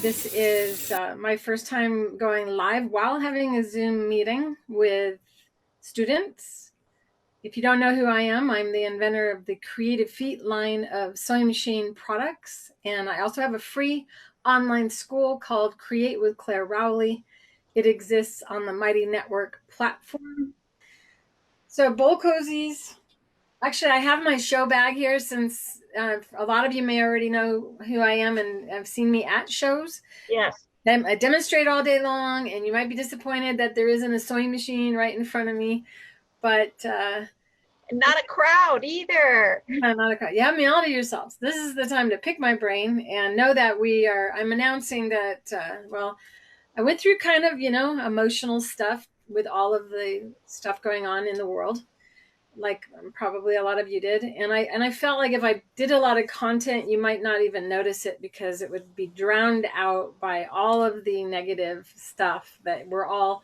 This is my first time going live while having a Zoom meeting with students. If you don't know who I am, I'm the inventor of the Creative Feet line of sewing machine products. And I also have a free online school called Create with Claire Rowley. It exists on the Mighty Network platform. So bowl cozies. Actually, I have my show bag here since a lot of you may already know who I am and have seen me at shows. Yes. I demonstrate all day long, and you might be disappointed that there isn't a sewing machine right in front of me, but Not a crowd either. you have me all to yourselves. This is the time to pick my brain and know that I'm announcing that, I went through kind of, emotional stuff with all of the stuff going on in the world, like probably a lot of you did. And I felt like if I did a lot of content, you might not even notice it because it would be drowned out by all of the negative stuff that we're all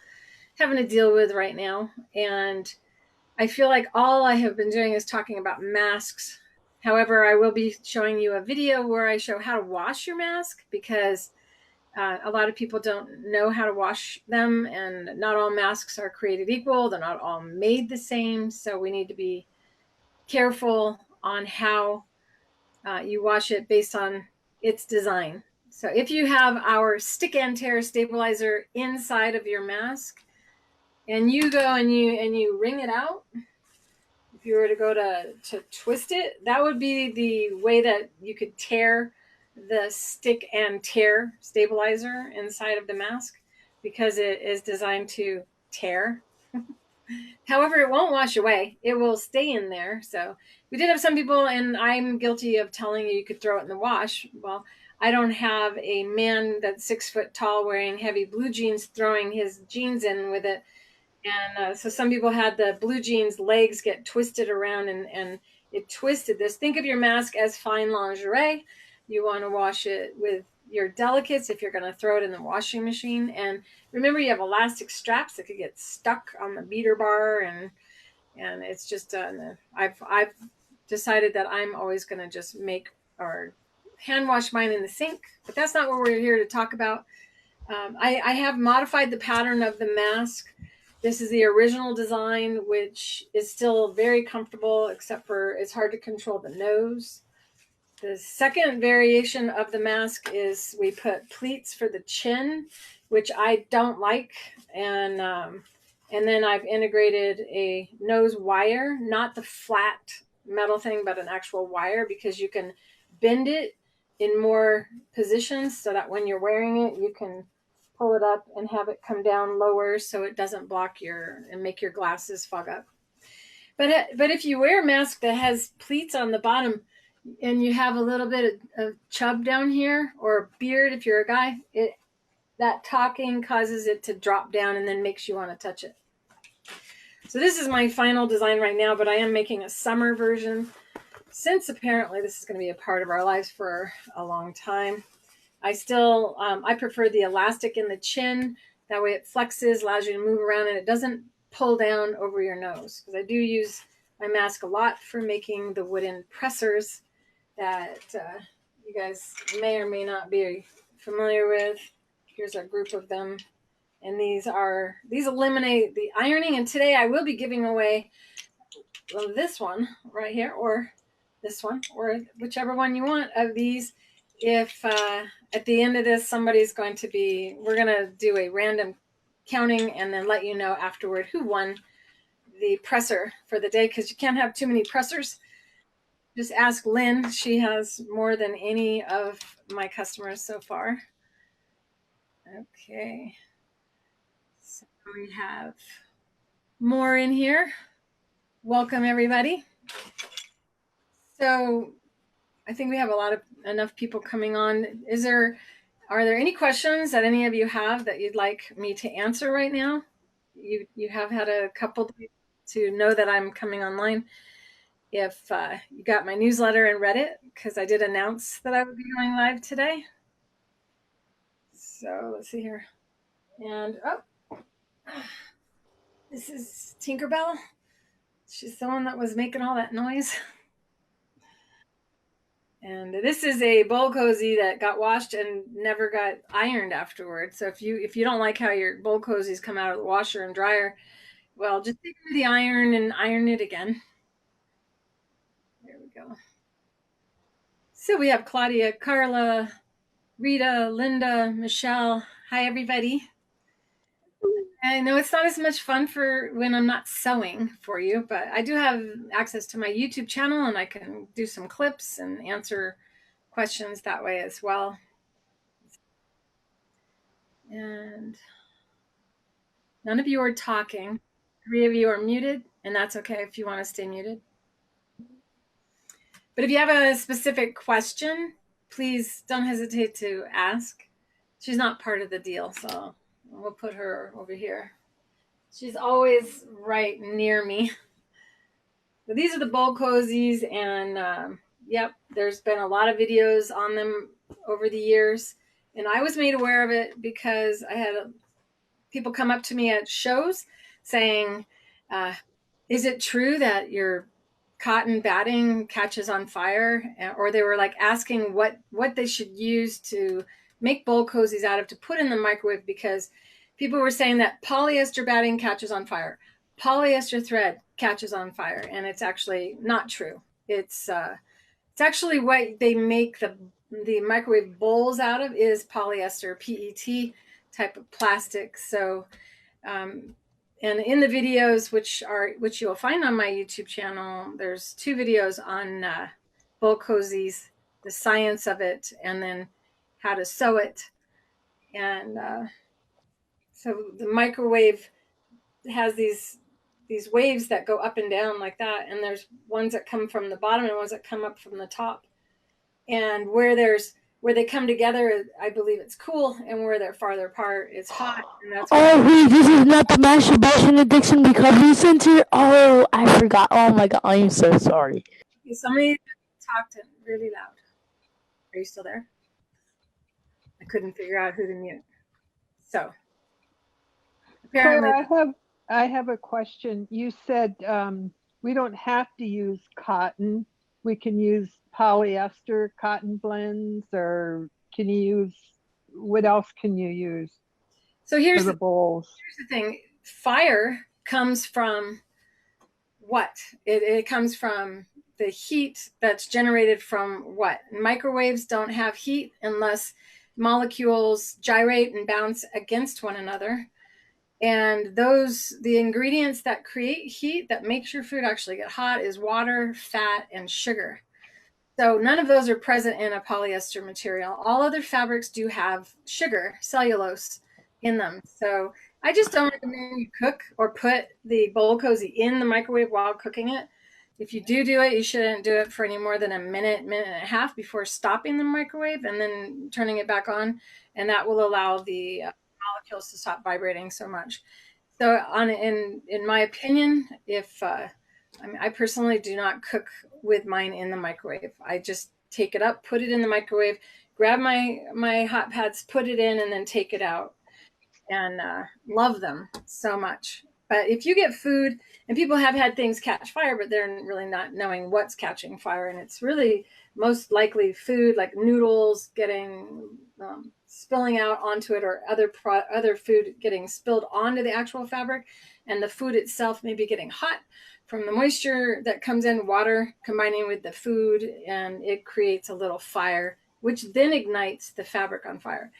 having to deal with right now. And I feel like all I have been doing is talking about masks. However, I will be showing you a video where I show how to wash your mask because a lot of people don't know how to wash them, and not all masks are created equal. They're not all made the same. So we need to be careful on how you wash it based on its design. So if you have our stick and tear stabilizer inside of your mask and you go and you wring it out, if you were to go to twist it, that would be the way that you could tear the stick and tear stabilizer inside of the mask because it is designed to tear. However, it won't wash away. It will stay in there. So we did have some people, and I'm guilty of telling you could throw it in the wash. Well, I don't have a man that's 6 foot tall wearing heavy blue jeans throwing his jeans in with it. And so some people had the blue jeans legs get twisted around and it twisted this. Think of your mask as fine lingerie. You want to wash it with your delicates if you're going to throw it in the washing machine. And remember, you have elastic straps that could get stuck on the beater bar, and it's just I've decided that I'm always going to just make or hand wash mine in the sink. But that's not what we're here to talk about. I have modified the pattern of the mask. This is the original design, which is still very comfortable, except for it's hard to control the nose. The second variation of the mask is we put pleats for the chin, which I don't like. And then I've integrated a nose wire, not the flat metal thing, but an actual wire, because you can bend it in more positions so that when you're wearing it, you can pull it up and have it come down lower so it doesn't block and make your glasses fog up. But if you wear a mask that has pleats on the bottom and you have a little bit of chub down here or beard if you're a guy, that talking causes it to drop down and then makes you want to touch it. So this is my final design right now, but I am making a summer version since apparently this is going to be a part of our lives for a long time. I prefer the elastic in the chin. That way it flexes, allows you to move around, and it doesn't pull down over your nose. Because I do use my mask a lot for making the wooden pressers that you guys may or may not be familiar with. Here's a group of them. And these eliminate the ironing. And today I will be giving away this one right here, or this one, or whichever one you want of these. If at the end of this, we're going to do a random counting and then let you know afterward who won the presser for the day, because you can't have too many pressers. Just ask Lynn. She has more than any of my customers so far. Okay. So we have more in here. Welcome, everybody. So I think we have enough people coming on. Are there any questions that any of you have that you'd like me to answer right now? You have had a couple to know that I'm coming online. If you got my newsletter and read it, because I did announce that I would be going live today. So let's see here. And this is Tinkerbell. She's the one that was making all that noise. And this is a bowl cozy that got washed and never got ironed afterwards. So if you don't like how your bowl cozies come out of the washer and dryer, well, just take them to the iron and iron it again. There we go. So we have Claudia, Carla, Rita, Linda, Michelle. Hi, everybody. I know it's not as much fun for when I'm not sewing for you, but I do have access to my YouTube channel and I can do some clips and answer questions that way as well. And none of you are talking. 3 of you are muted, and that's okay if you want to stay muted. But if you have a specific question, please don't hesitate to ask. She's not part of the deal, so we'll put her over here. She's always right near me. So these are the bowl cozies, and yep, there's been a lot of videos on them over the years. And I was made aware of it because I had people come up to me at shows saying, is it true that your cotton batting catches on fire? Or they were like asking what they should use to make bowl cozies out of to put in the microwave, because people were saying that polyester batting catches on fire, polyester thread catches on fire, and it's actually not true. It's actually what they make the microwave bowls out of is polyester, PET type of plastic. So and in the videos, which you'll find on my YouTube channel, there's 2 videos on bowl cozies, the science of it, and then how to sew it. And so the microwave has these waves that go up and down like that, and there's ones that come from the bottom and ones that come up from the top. And where they come together, I believe it's cool, and where they're farther apart, it's hot. And that's Oh wait, this is not the Masturbation Addiction Recovery Center? Oh, I forgot. Oh my god, I'm so sorry. somebody talked really loud. Are you still there? I couldn't figure out who to mute. So apparently, Claire, I have a question. You said we don't have to use cotton. We can use polyester cotton blends, or can you use, what else can you use so for the bowls? Here's the thing. Fire comes from what? It comes from the heat that's generated from what? Microwaves don't have heat unless molecules gyrate and bounce against one another. And the ingredients that create heat, that makes your food actually get hot, is water, fat, and sugar. So none of those are present in a polyester material. All other fabrics do have sugar, cellulose, in them. So I just don't recommend you cook or put the bowl cozy in the microwave while cooking it. If you do it, you shouldn't do it for any more than a minute, minute and a half before stopping the microwave and then turning it back on. And that will allow the molecules to stop vibrating so much. So in my opinion, I personally do not cook with mine in the microwave. I just take it up, put it in the microwave, grab my hot pads, put it in, and then take it out. And love them so much. But if you get food, and people have had things catch fire, but they're really not knowing what's catching fire, and it's really most likely food like noodles getting spilling out onto it, or other food getting spilled onto the actual fabric, and the food itself maybe getting hot from the moisture that comes in, water combining with the food, and it creates a little fire, which then ignites the fabric on fire.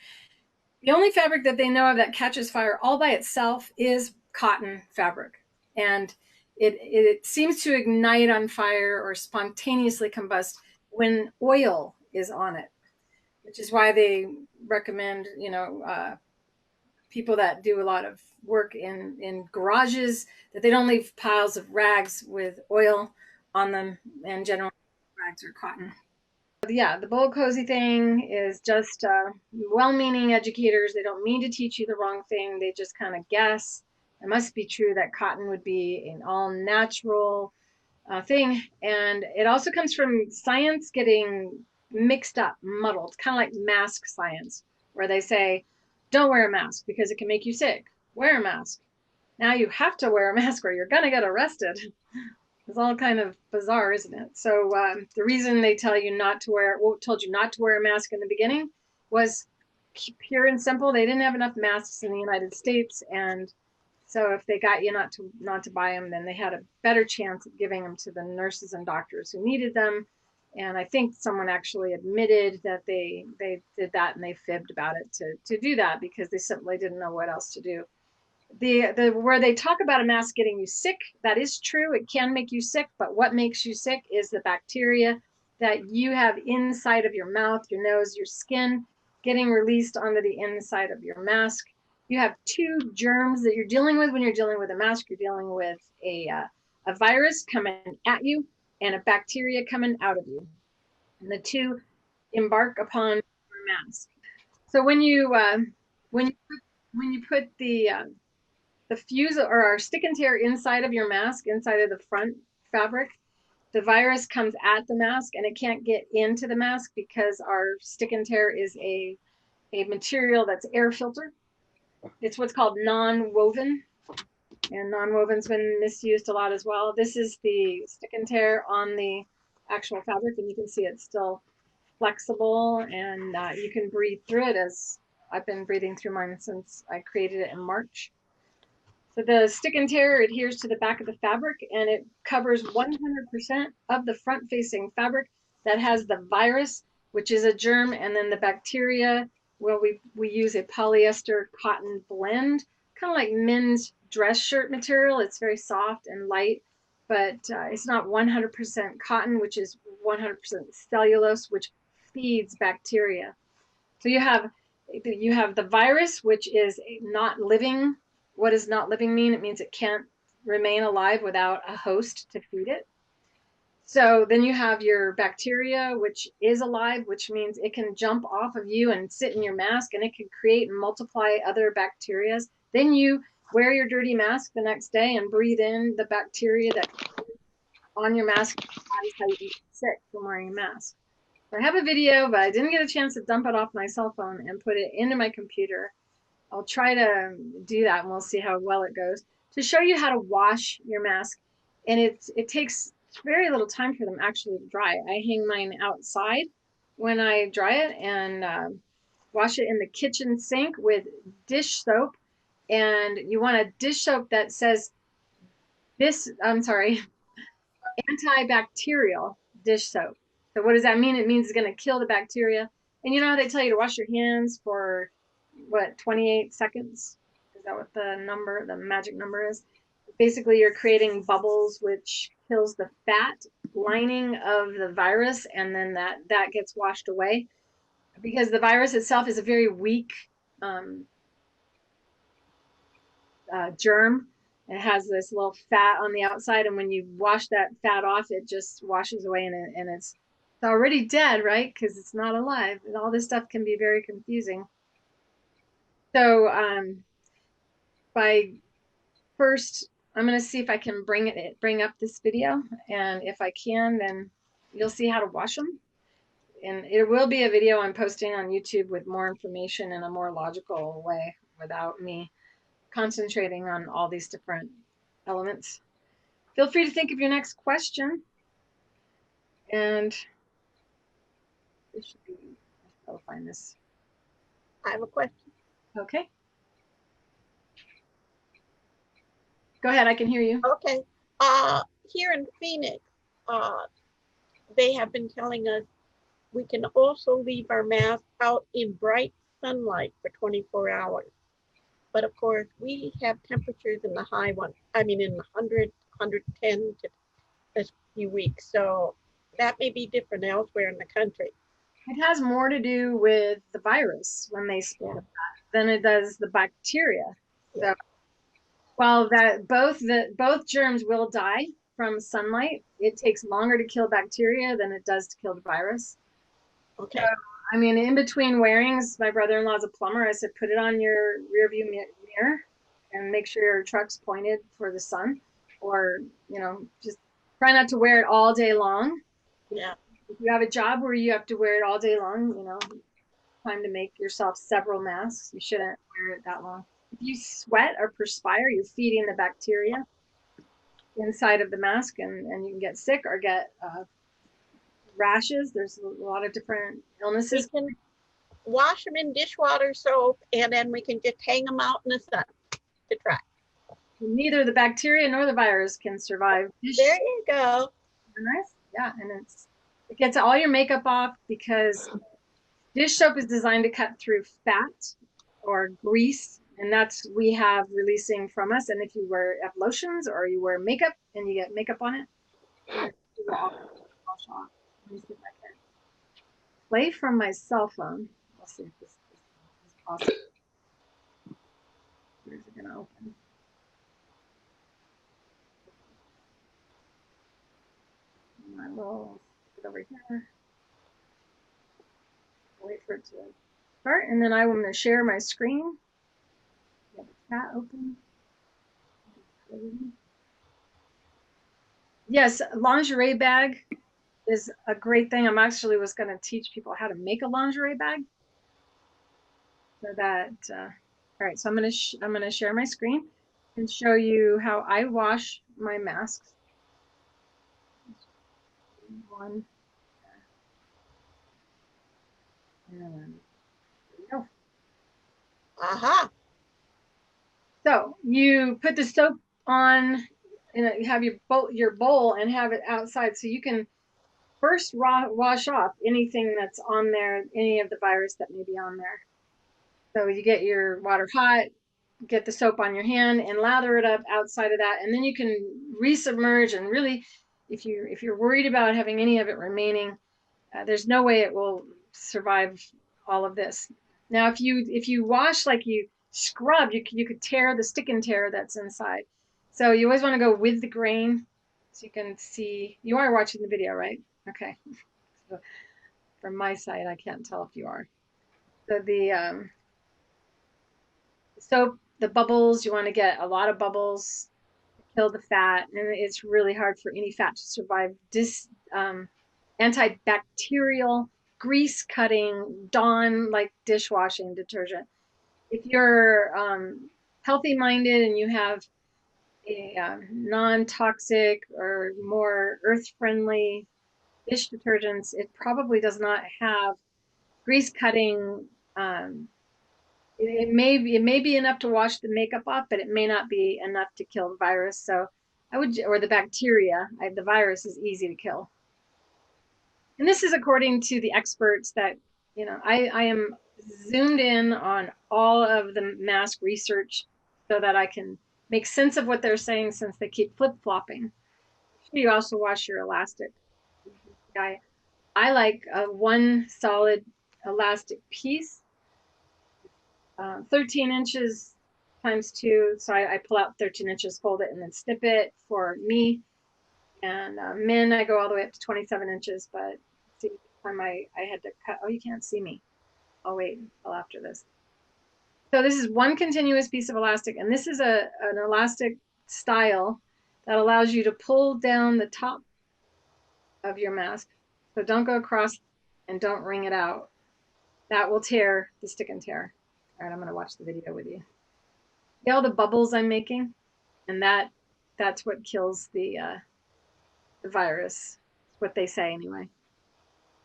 The only fabric that they know of that catches fire all by itself is cotton fabric. And it seems to ignite on fire or spontaneously combust when oil is on it, which is why they recommend, people that do a lot of work in garages, that they don't leave piles of rags with oil on them, and generally rags are cotton. Yeah, the bowl cozy thing is just well-meaning educators. They don't mean to teach you the wrong thing. They just kind of guess. It must be true that cotton would be an all-natural thing. And it also comes from science getting mixed up, muddled, kind of like mask science, where they say, don't wear a mask because it can make you sick. Wear a mask. Now you have to wear a mask or you're going to get arrested. It's all kind of bizarre, isn't it? So the reason they tell you not to wear, well, told you not to wear a mask in the beginning was pure and simple. They didn't have enough masks in the United States, and so if they got you not to buy them, then they had a better chance of giving them to the nurses and doctors who needed them. And I think someone actually admitted that they did that and they fibbed about it to do that because they simply didn't know what else to do. The where they talk about a mask getting you sick, that is true. It can make you sick, but what makes you sick is the bacteria that you have inside of your mouth, your nose, your skin getting released onto the inside of your mask. You have two germs that you're dealing with when you're dealing with a mask. You're dealing with a virus coming at you and a bacteria coming out of you, and the two embark upon your mask. So when you when you put the fuse or our stick and tear inside of your mask, inside of the front fabric, the virus comes at the mask and it can't get into the mask because our stick and tear is a material that's air filter. It's what's called non-woven, and non-woven's been misused a lot as well. This is the stick and tear on the actual fabric, and you can see it's still flexible, and you can breathe through it, as I've been breathing through mine since I created it in March. So the stick and tear adheres to the back of the fabric, and it covers 100% of the front facing fabric that has the virus, which is a germ, and then the bacteria. Well, we use a polyester cotton blend, kind of like men's dress shirt material. It's very soft and light, but it's not 100% cotton, which is 100% cellulose, which feeds bacteria. So you have the virus, which is not living. What does not living mean? It means it can't remain alive without a host to feed it. So then you have your bacteria, which is alive, which means it can jump off of you and sit in your mask, and it can create and multiply other bacteria. Then you wear your dirty mask the next day and breathe in the bacteria that's on your mask. That's how you get sick from wearing a mask. So I have a video, but I didn't get a chance to dump it off my cell phone and put it into my computer. I'll try to do that, and we'll see how well it goes, to show you how to wash your mask. And it takes very little time for them actually to dry. I hang mine outside when I dry it, and wash it in the kitchen sink with dish soap. And you want a dish soap that says antibacterial dish soap. So what does that mean? It means it's going to kill the bacteria. And you know how they tell you to wash your hands for what, 28 seconds? Is that what the magic number is? Basically, you're creating bubbles, which kills the fat lining of the virus, and then that gets washed away, because the virus itself is a very weak germ. It has this little fat on the outside, and when you wash that fat off, it just washes away, and it's already dead, right? Because it's not alive. And all this stuff can be very confusing. So by first, I'm going to see if I can bring up this video, and if I can, then you'll see how to wash them. And it will be a video I'm posting on YouTube with more information in a more logical way, without me concentrating on all these different elements. Feel free to think of your next question. And this should be, I'll find this. I have a question. Okay. Go ahead, I can hear you. Okay. Here in Phoenix, they have been telling us we can also leave our mask out in bright sunlight for 24 hours. But of course, we have temperatures in the high one. I mean, in the 100, 110 to a few weeks. So that may be different elsewhere in the country. It has more to do with the virus when they spread that than it does the bacteria. So while both germs will die from sunlight, it takes longer to kill bacteria than it does to kill the virus. Okay. So, I mean, in between wearings, my brother-in-law's a plumber. I said, put it on your rear view mirror and make sure your truck's pointed for the sun, or, just try not to wear it all day long. Yeah. If you have a job where you have to wear it all day long, time to make yourself several masks. You shouldn't wear it that long. If you sweat or perspire, you're feeding the bacteria. inside of the mask, and you can get sick or get rashes. There's a lot of different We illnesses. can wash them in dishwater soap, and then we can just hang them out in the sun to dry. Neither the bacteria nor the virus can survive. There you go. Nice. Yeah, and it gets all your makeup off, because dish soap is designed to cut through fat or grease, and that's we have releasing from us. And if you have lotions or you wear makeup and you get makeup on it, it will all wash off. Let me see if I can play from my cell phone. We'll see if this is possible. Where's it gonna open? I will put it over here. Wait for it to start, and then I'm going to share my screen. Get the chat open. Yes, lingerie bag is a great thing. I'm actually was going to teach people how to make a lingerie bag. So that, all right. So I'm going to share my screen and show you how I wash my masks. One. And there we go. Aha. So you put the soap on, and you have your bowl and have it outside, so you can first wash off anything that's on there, any of the virus that may be on there. So you get your water hot, get the soap on your hand, and lather it up outside of that, and then you can resubmerge. And really, if you're worried about having any of it remaining, there's no way it will survive all of this. Now, if you wash like you scrub, you could tear the stick and tear that's inside. So you always want to go with the grain, so you can see. You are watching the video, right? Okay. So from my side, I can't tell if you are. So the soap, the bubbles, you want to get a lot of bubbles to kill the fat, and it's really hard for any fat to survive this antibacterial, grease cutting, Dawn like dishwashing detergent. If you're healthy minded and you have a non-toxic or more earth friendly dish detergents, it probably does not have grease cutting. It may be enough to wash the makeup off, but it may not be enough to kill the virus. So I would, or the bacteria. The virus is easy to kill. And this is according to the experts that, I am zoomed in on all of the mask research so that I can make sense of what they're saying, since they keep flip-flopping. You also wash your elastic. I like one solid elastic piece, 13 inches times 2. So I pull out 13 inches, fold it, and then snip it for me. And men, I go all the way up to 27 inches, but see, time I had to cut. Oh, you can't see me. I'll wait until after this. So this is one continuous piece of elastic, and this is an elastic style that allows you to pull down the top of your mask. So don't go across and don't wring it out. That will tear the stick and tear. All right, I'm going to watch the video with you. See all the bubbles I'm making? And that's what kills the virus. That's what they say anyway.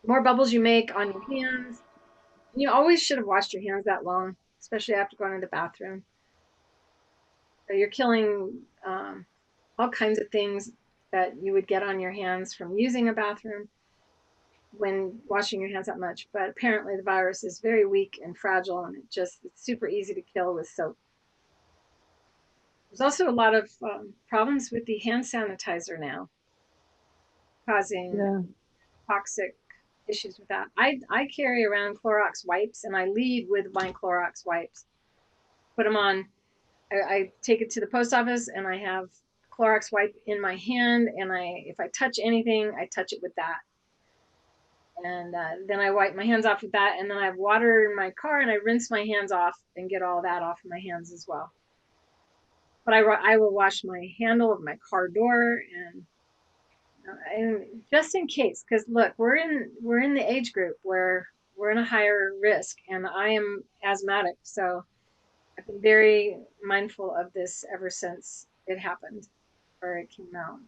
The more bubbles you make on your hands, you always should have washed your hands that long, especially after going to the bathroom. So you're killing all kinds of things that you would get on your hands from using a bathroom when washing your hands that much. But apparently the virus is very weak and fragile, and it's super easy to kill with soap. There's also a lot of problems with the hand sanitizer now, causing toxic issues with that. I carry around Clorox wipes, and I lead with my Clorox wipes. Put them on. I take it to the post office, and I have Clorox wipe in my hand, and if I touch anything, I touch it with that. And then I wipe my hands off with that, and then I have water in my car, and I rinse my hands off and get all that off of my hands as well. But I will wash my handle of my car door, and just in case, because look, we're in the age group where we're in a higher risk, and I am asthmatic, so I've been very mindful of this ever since it happened, where it came out.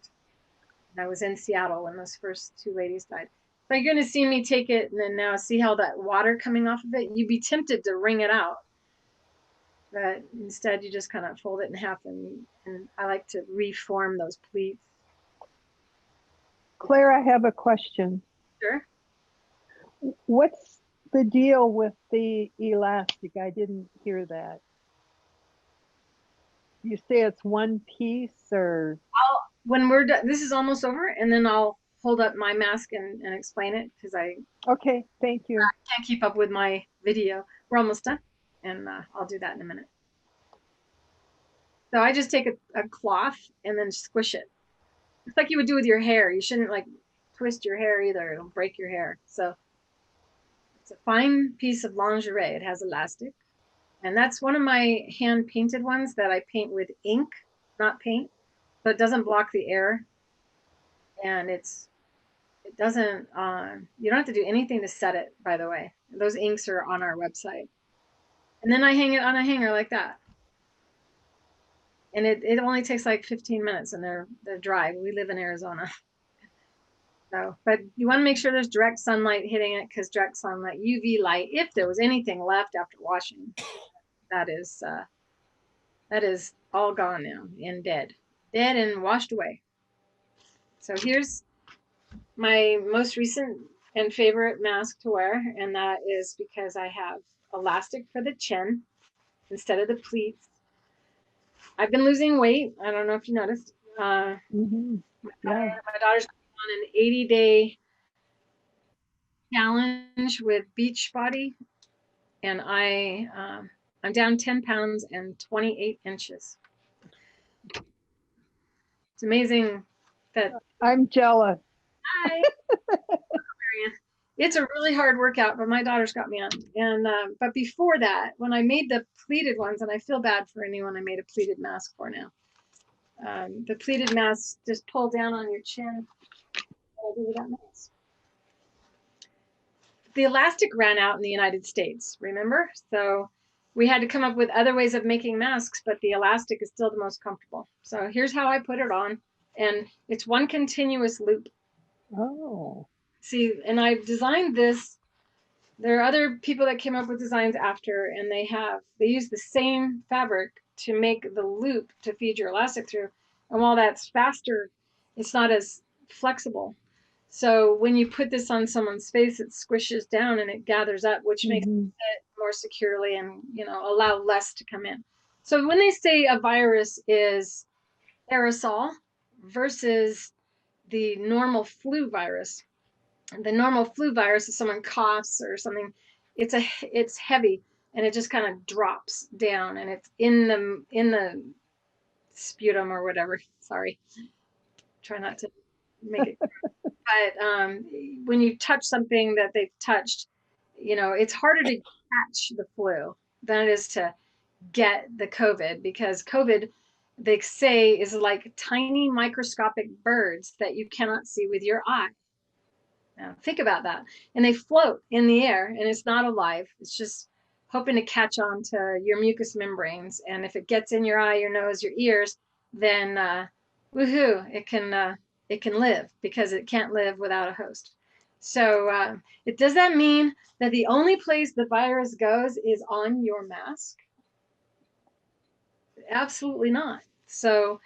And I was in Seattle when those first two ladies died. So you're going to see me take it and then now see how that water coming off of it. You'd be tempted to wring it out. But instead, you just kind of fold it in half, and I like to reform those pleats. Claire, I have a question. Sure. What's the deal with the elastic? I didn't hear that. You say it's one piece, or? When we're done, this is almost over, and then I'll hold up my mask and explain it because I Okay, thank you. can't keep up with my video. We're almost done, and I'll do that in a minute. So I just take a cloth and then squish it. It's like you would do with your hair. You shouldn't like twist your hair either. It'll break your hair. So it's a fine piece of lingerie. It has elastic. And that's one of my hand painted ones that I paint with ink, not paint. So it doesn't block the air. And it doesn't, you don't have to do anything to set it, by the way. Those inks are on our website. And then I hang it on a hanger like that. And it only takes like 15 minutes and they're dry. We live in Arizona. So, but you want to make sure there's direct sunlight hitting it because direct sunlight, UV light, if there was anything left after washing, that is all gone now and dead and washed away. So here's my most recent and favorite mask to wear, and that is because I have elastic for the chin instead of the pleats. I've been losing weight. I don't know if you noticed. Yeah. My daughter's on an 80-day challenge with Beachbody, and I'm down 10 pounds and 28 inches. It's amazing that I'm jealous. hi. It's a really hard workout, but my daughter's got me on. And but before that, when I made the pleated ones, and I feel bad for anyone I made a pleated mask for now. The pleated mask just pull down on your chin. I'll do that next. The elastic ran out in the United States, remember? So we had to come up with other ways of making masks, but the elastic is still the most comfortable. So here's how I put it on, and it's one continuous loop. Oh. See, and I've designed this. There are other people that came up with designs after, and they use the same fabric to make the loop to feed your elastic through. And while that's faster, it's not as flexible. So when you put this on someone's face, it squishes down and it gathers up, which makes it fit more securely and, allow less to come in. So when they say a virus is aerosol versus the normal flu virus, the normal flu virus, if someone coughs or something, it's heavy and it just kind of drops down and it's in the sputum or whatever. Sorry, try not to make it. But when you touch something that they've touched, it's harder to catch the flu than it is to get the COVID, because COVID, they say, is like tiny microscopic birds that you cannot see with your eye. Now, think about that. And they float in the air and it's not alive. It's just hoping to catch on to your mucous membranes. And if it gets in your eye, your nose, your ears, then woohoo, it can live because it can't live without a host. So does that mean that the only place the virus goes is on your mask? Absolutely not. So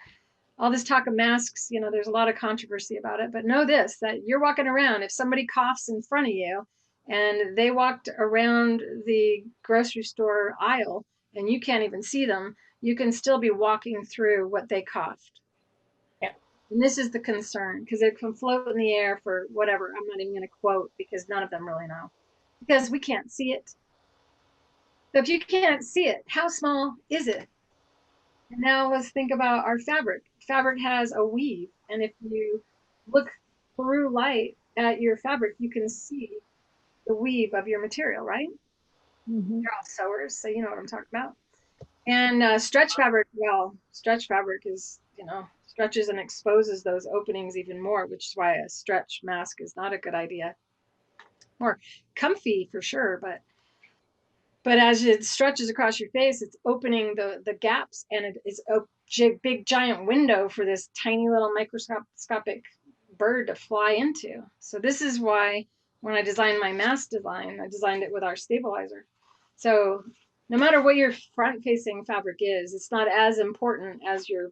all this talk of masks, there's a lot of controversy about it, but know this, that you're walking around, if somebody coughs in front of you and they walked around the grocery store aisle and you can't even see them, you can still be walking through what they coughed. Yeah. And this is the concern, because it can float in the air for whatever. I'm not even going to quote because none of them really know, because we can't see it. So if you can't see it, how small is it? And now let's think about our fabric. Fabric has a weave, and if you look through light at your fabric, you can see the weave of your material, right? You're all sewers, so you know what I'm talking about. And stretch fabric, well, stretch fabric is, stretches and exposes those openings even more, which is why a stretch mask is not a good idea. More comfy for sure, but as it stretches across your face, it's opening the gaps, and it is big giant window for this tiny little microscopic bird to fly into. So this is why when I designed my mask design, I designed it with our stabilizer. So no matter what your front facing fabric is, it's not as important as your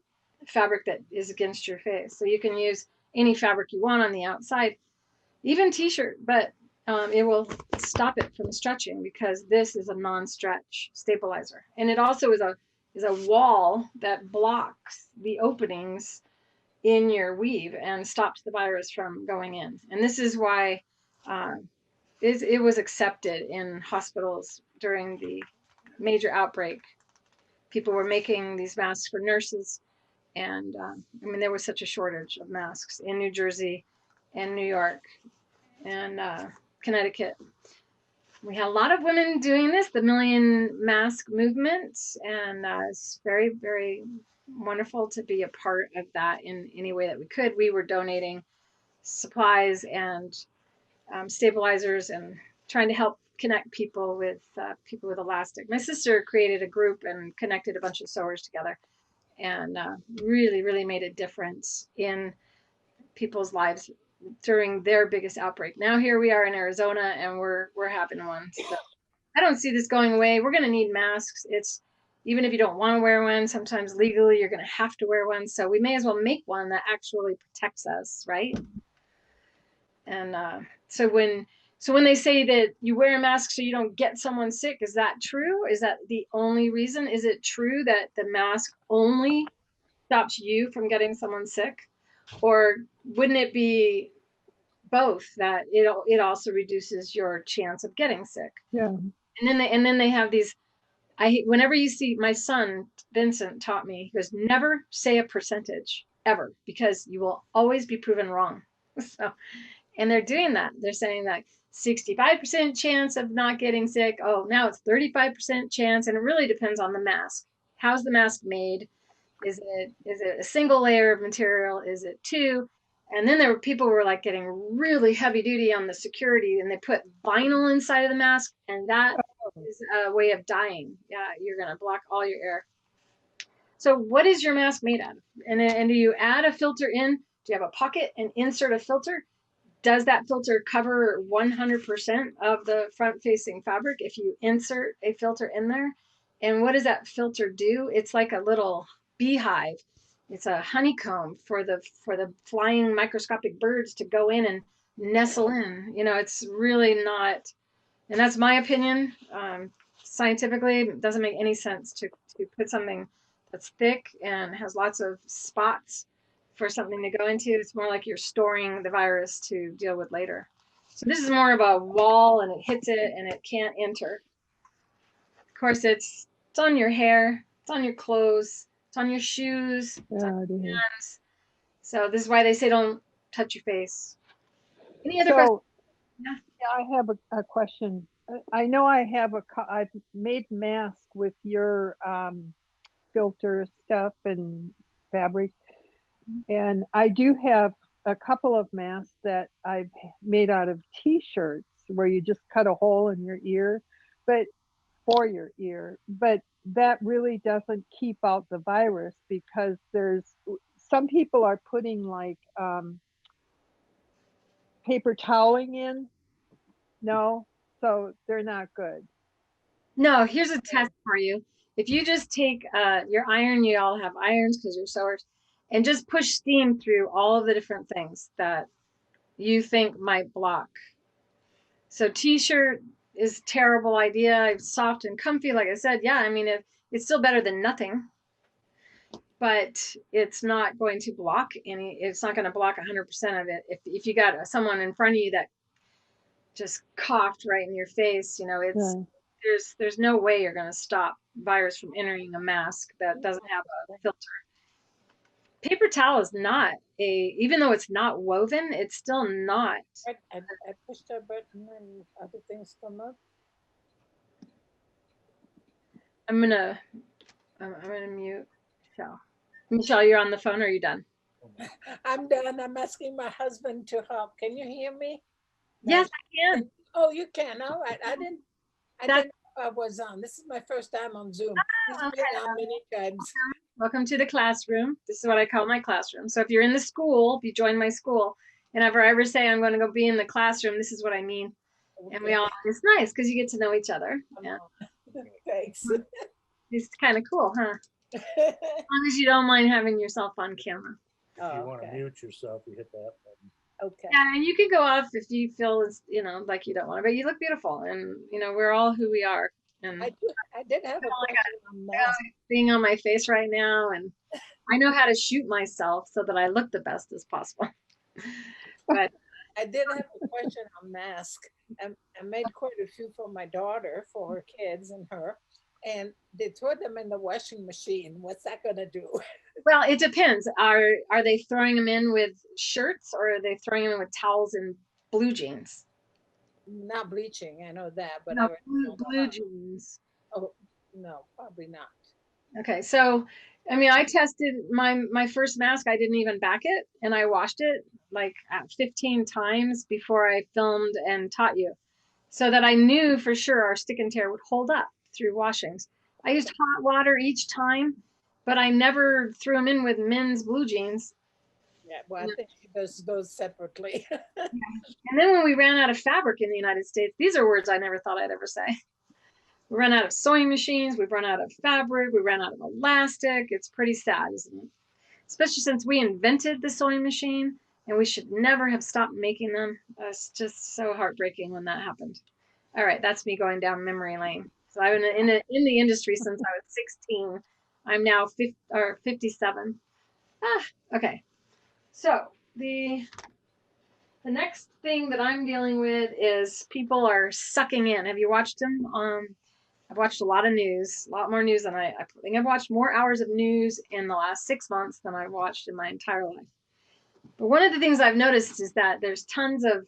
fabric that is against your face. So you can use any fabric you want on the outside, even t-shirt, but it will stop it from stretching because this is a non-stretch stabilizer. And it also is a wall that blocks the openings in your weave and stops the virus from going in. And this is why it was accepted in hospitals during the major outbreak. People were making these masks for nurses. And I mean, there was such a shortage of masks in New Jersey and New York and Connecticut. We had a lot of women doing this, the Million Mask Movement, and it's very, very wonderful to be a part of that in any way that we could. We were donating supplies and stabilizers and trying to help connect people with elastic. My sister created a group and connected a bunch of sewers together, and really, really made a difference in people's lives during their biggest outbreak. Now here we are in Arizona, and we're having one. So I don't see this going away. We're going to need masks. It's even if you don't want to wear one, sometimes legally you're going to have to wear one. So we may as well make one that actually protects us, right? And so when they say that you wear a mask so you don't get someone sick, is that true? Is that the only reason? Is it true that the mask only stops you from getting someone sick? Or wouldn't it be both, that it also reduces your chance of getting sick? Yeah. And then they have these, whenever you see, my son Vincent taught me, he goes, never say a percentage ever, because you will always be proven wrong. So, and they're doing that. They're saying that 65% chance of not getting sick. Oh, now it's 35% chance. And it really depends on the mask. How's the mask made? Is it a single layer of material? Is it two? And then there were people who were like getting really heavy duty on the security, and they put vinyl inside of the mask, and that is a way of dying. Yeah, you're gonna block all your air. So what is your mask made out of? And do you add a filter in? Do you have a pocket and insert a filter? Does that filter cover 100% of the front facing fabric if you insert a filter in there? And what does that filter do? It's like a little beehive. It's a honeycomb for the flying microscopic birds to go in and nestle in. You know, it's really not, and that's my opinion. Scientifically, it doesn't make any sense to put something that's thick and has lots of spots for something to go into. It's more like you're storing the virus to deal with later. So this is more of a wall, and it hits it and it can't enter. Of course, it's on your hair, it's on your clothes, it's on your shoes, it's on your hands. So this is why they say don't touch your face. Any other questions? Yeah. Yeah, I have a question. I know I've made masks with your filter stuff and fabric, and I do have a couple of masks that I've made out of t-shirts where you just cut a hole in your ear, but for your ear, but that really doesn't keep out the virus, because there's some people are putting like paper toweling in. No, so they're not good. No, here's a test for you. If you just take your iron, you all have irons because you're sewers, and just push steam through all of the different things that you think might block. So t-shirt is a terrible idea. It's soft and comfy, like I said. Yeah, I mean, it's still better than nothing, but it's not going to block any, it's not going to block 100% of it. If you got someone in front of you that just coughed right in your face, you know, it's, there's no way you're going to stop virus from entering a mask that doesn't have a filter. Paper towel is not even though it's not woven, it's still not. I pushed a button and other things come up. I'm gonna mute Michelle. Michelle, you're on the phone, or are you done? I'm done. I'm asking my husband to help. Can you hear me? Yes, I can. Oh, you can. All right. I didn't I was on. This is my first time on Zoom. He's been on many times. Welcome to the classroom. This is what I call my classroom. So if you're in the school, if you join my school, and if I ever say I'm going to go be in the classroom, this is what I mean. And we all, it's nice because you get to know each other. Yeah. Thanks. It's kind of cool, huh? As long as you don't mind having yourself on camera. If you want to mute yourself, you hit that button. Okay. Yeah, and you can go off if you feel it's, like you don't want to, but you look beautiful, and we're all who we are. And I did have a question on that. being on my face right now, and I know how to shoot myself so that I look the best as possible. But I did have a question on mask. I made quite a few for my daughter, for her kids and her, and they throw them in the washing machine. What's that gonna do? well, it depends. Are they throwing them in with shirts, or are they throwing them in with towels and blue jeans? Not bleaching, I know that, but No, I blue jeans. Oh no, probably not. Okay, so I mean, I tested my first mask. I didn't even back it, and I washed it like 15 times before I filmed and taught you, so that I knew for sure our stick and tear would hold up through washings. I used hot water each time, but I never threw them in with men's blue jeans. Yeah, well, I think she does those separately. And then when we ran out of fabric in the United States, these are words I never thought I'd ever say. We ran out of sewing machines, we've run out of fabric, we ran out of elastic. It's pretty sad, isn't it? Especially since we invented the sewing machine, and we should never have stopped making them. It's just so heartbreaking when that happened. All right, that's me going down memory lane. So I've been in the industry since I was 16. I'm now 57. Okay. So the next thing that I'm dealing with is people are sucking in. Have you watched them? I've watched a lot of news, a lot more news than I think I've watched more hours of news in the last 6 months than I've watched in my entire life. But one of the things I've noticed is that there's tons of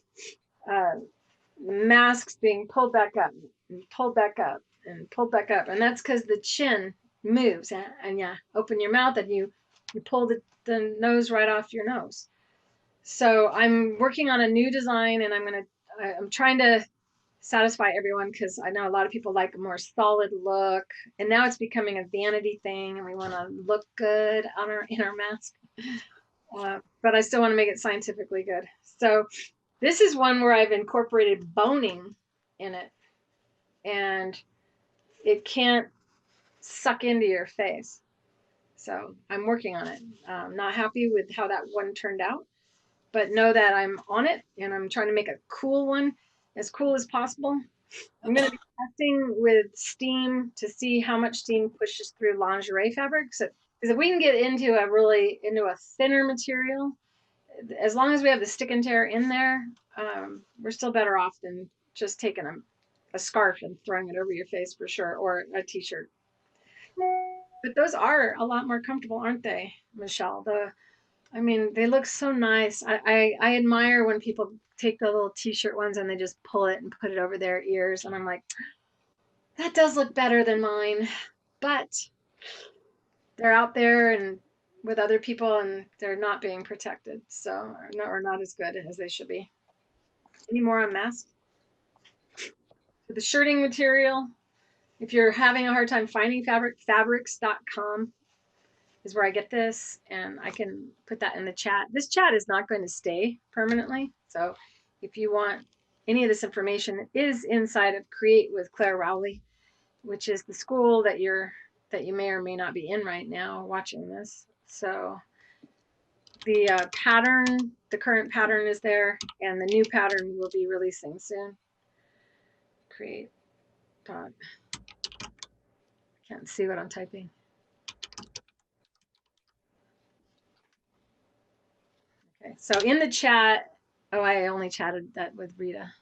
masks being pulled back up and pulled back up and pulled back up. And that's because the chin moves. And yeah, open your mouth and you pull the nose right off your nose. So I'm working on a new design, and I'm trying to satisfy everyone, because I know a lot of people like a more solid look, and now it's becoming a vanity thing, and we want to look good in our mask, but I still want to make it scientifically good. So this is one where I've incorporated boning in it, and it can't suck into your face. So I'm working on it. I'm not happy with how that one turned out, but know that I'm on it, and I'm trying to make a cool one, as cool as possible. I'm going to be testing with steam to see how much steam pushes through lingerie fabric. So, because if we can get into a thinner material, as long as we have the stick and tear in there, we're still better off than just taking a scarf and throwing it over your face, for sure, or a t-shirt. But those are a lot more comfortable, aren't they, Michelle? I mean, they look so nice. I admire when people take the little t-shirt ones and they just pull it and put it over their ears. And I'm like, that does look better than mine. But they're out there and with other people, and they're not being protected. So, or not as good as they should be. Any more on masks? The shirting material, if you're having a hard time finding fabric, fabrics.com is where I get this, and I can put that in the chat. This chat is not going to stay permanently, so if you want any of this information, it is inside of Create with Claire Rowley, which is the school that you may or may not be in right now watching this. So the pattern, the current pattern is there, and the new pattern will be releasing soon. Create dot. I can't see what I'm typing. Okay, so in the chat, oh, I only chatted that with Rita.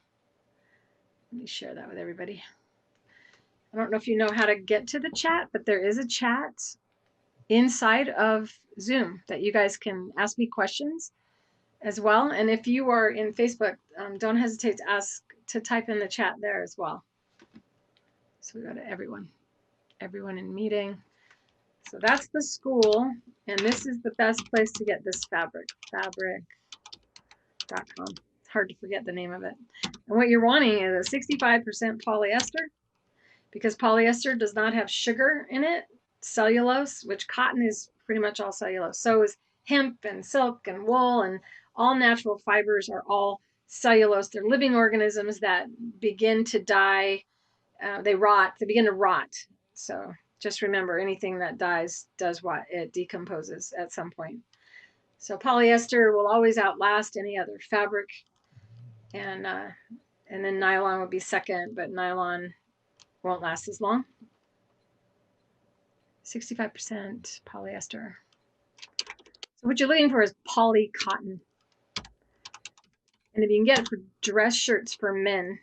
Let me share that with everybody. I don't know if you know how to get to the chat, but there is a chat inside of Zoom that you guys can ask me questions as well. And if you are in Facebook, don't hesitate to type in the chat there as well. So we go to everyone in meeting. So that's the school, and this is the best place to get this fabric, fabric.com. It's hard to forget the name of it. And what you're wanting is a 65% polyester, because polyester does not have sugar in it, cellulose, which cotton is pretty much all cellulose. So is hemp and silk and wool, and all natural fibers are all cellulose. They're living organisms that begin to die. They rot. They begin to rot. So just remember, anything that dies does what? It decomposes at some point. So polyester will always outlast any other fabric, and then nylon would be second, but nylon won't last as long. 65% polyester. So what you're looking for is poly cotton. And if you can get it for dress shirts for men,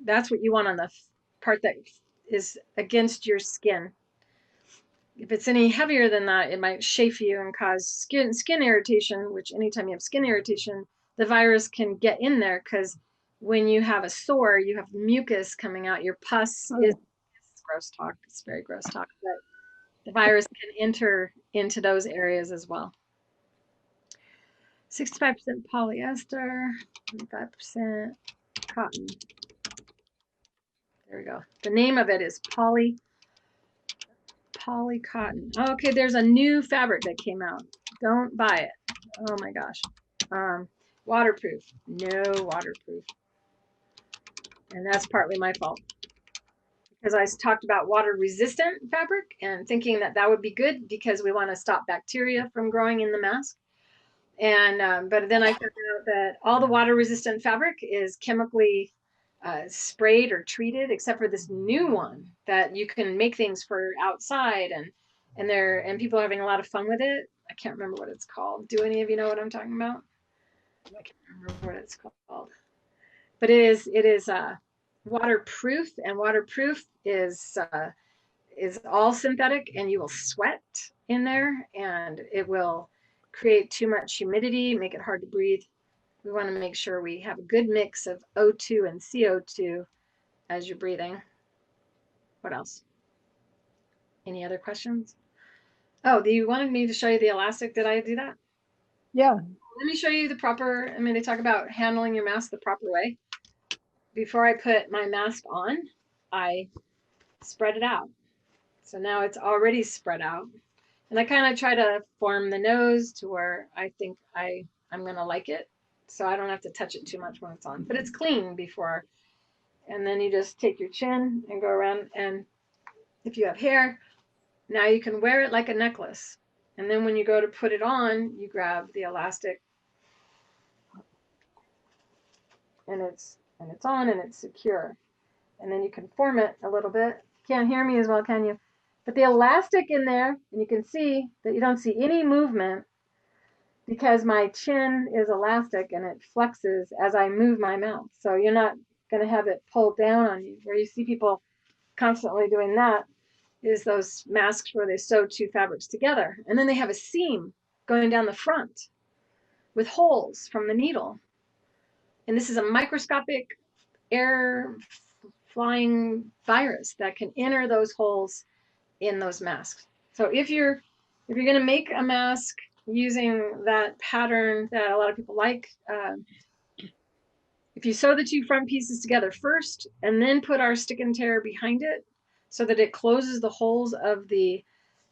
that's what you want on the part that is against your skin. If it's any heavier than that, it might chafe you and cause skin irritation, which anytime you have skin irritation, the virus can get in there, because when you have a sore, you have mucus coming out. Your pus is gross talk. It's very gross talk, but the virus can enter into those areas as well. 65% polyester, 25% cotton. There we go. The name of it is poly cotton. Okay, there's a new fabric that came out. Don't buy it. Oh my gosh. Waterproof. No waterproof. And that's partly my fault, because I talked about water resistant fabric and thinking that that would be good because we want to stop bacteria from growing in the mask. And but then I found out that all the water resistant fabric is chemically sprayed or treated, except for this new one that you can make things for outside, and people are having a lot of fun with it. I can't remember what it's called. Do any of you know what I'm talking about? I can't remember what it's called, but it is waterproof, and waterproof is all synthetic, and you will sweat in there, and it will create too much humidity, make it hard to breathe. We want to make sure we have a good mix of O2 and CO2 as you're breathing. What else? Any other questions? Oh, you wanted me to show you the elastic. Did I do that? Yeah. Let me show you the proper, I'm going to talk about handling your mask the proper way. Before I put my mask on, I spread it out. So now it's already spread out. And I kind of try to form the nose to where I think I'm going to like it. So I don't have to touch it too much when it's on. But it's clean before. And then you just take your chin and go around. And if you have hair, now you can wear it like a necklace. And then when you go to put it on, you grab the elastic. And it's on and it's secure. And then you can form it a little bit. Can't hear me as well, can you? But the elastic in there, and you can see that you don't see any movement because my chin is elastic and it flexes as I move my mouth. So you're not going to have it pulled down on you. Where you see people constantly doing that is those masks where they sew two fabrics together. And then they have a seam going down the front with holes from the needle. And this is a microscopic air flying virus that can enter those holes in those masks. So if you're going to make a mask using that pattern that a lot of people like, if you sew the two front pieces together first and then put our stick and tear behind it so that it closes the holes of the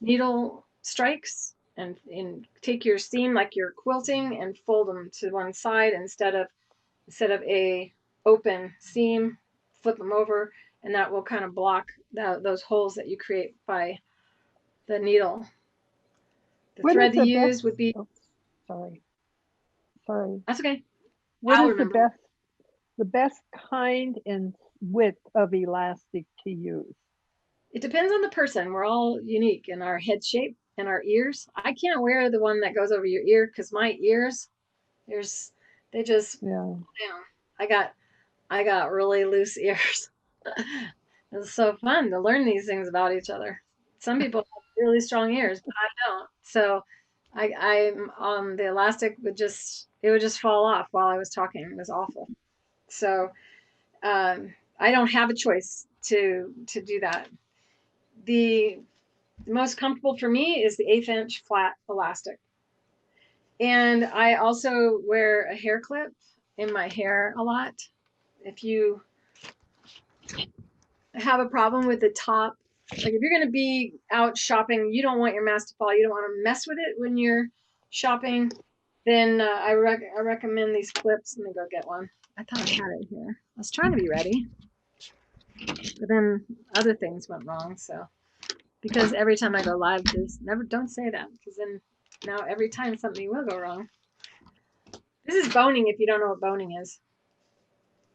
needle strikes, and take your seam like you're quilting and fold them to one side instead of a open seam, flip them over, and that will kind of block those holes that you create by the needle. The thread to use would be. Oh, sorry. That's okay. What is the best kind and width of elastic to use? It depends on the person. We're all unique in our head shape and our ears. I can't wear the one that goes over your ear because my ears, they just down. I got really loose ears. It's so fun to learn these things about each other. Some people have really strong ears, but I don't. So the elastic would just fall off while I was talking. It was awful. So I don't have a choice to do that. The most comfortable for me is the 1/8 inch flat elastic. And I also wear a hair clip in my hair a lot. If you have a problem with the top Like if you're going to be out shopping, you don't want your mask to fall. You don't want to mess with it when you're shopping. Then I recommend these clips. Let me go get one. I thought I had it here. I was trying to be ready, but then other things went wrong. So because every time I go live, there's don't say that, because then now every time something will go wrong. This is boning if you don't know what boning is,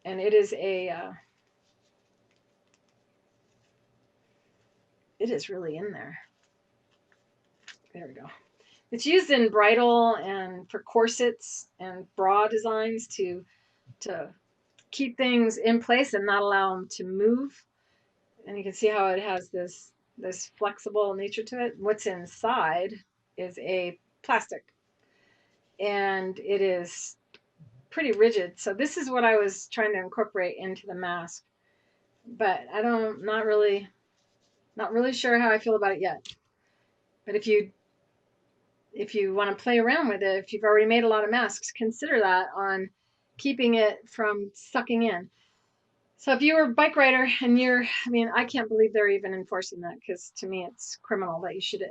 and it is it is really in there. There we go. It's used in bridal and for corsets and bra designs to keep things in place and not allow them to move. And you can see how it has this flexible nature to it. What's inside is a plastic, and it is pretty rigid. So this is what I was trying to incorporate into the mask, but not really sure how I feel about it yet. But if you want to play around with it, if you've already made a lot of masks, consider that on keeping it from sucking in. So if you were a bike rider and I can't believe they're even enforcing that, because to me it's criminal that you should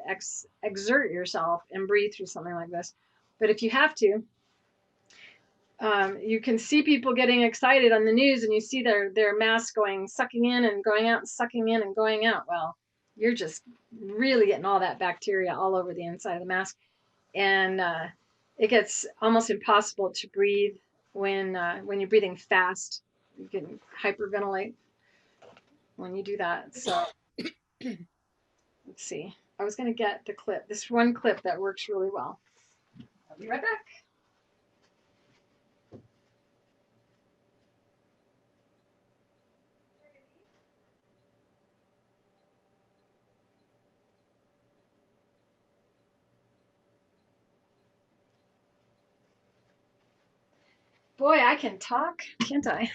exert yourself and breathe through something like this. But if you have to, you can see people getting excited on the news, and you see their mask sucking in and going out, and sucking in and going out. Well, you're just really getting all that bacteria all over the inside of the mask, and it gets almost impossible to breathe when you're breathing fast. You can hyperventilate when you do that. So let's see. I was going to get the clip. This one clip that works really well. I'll be right back. Boy, I can talk, can't I?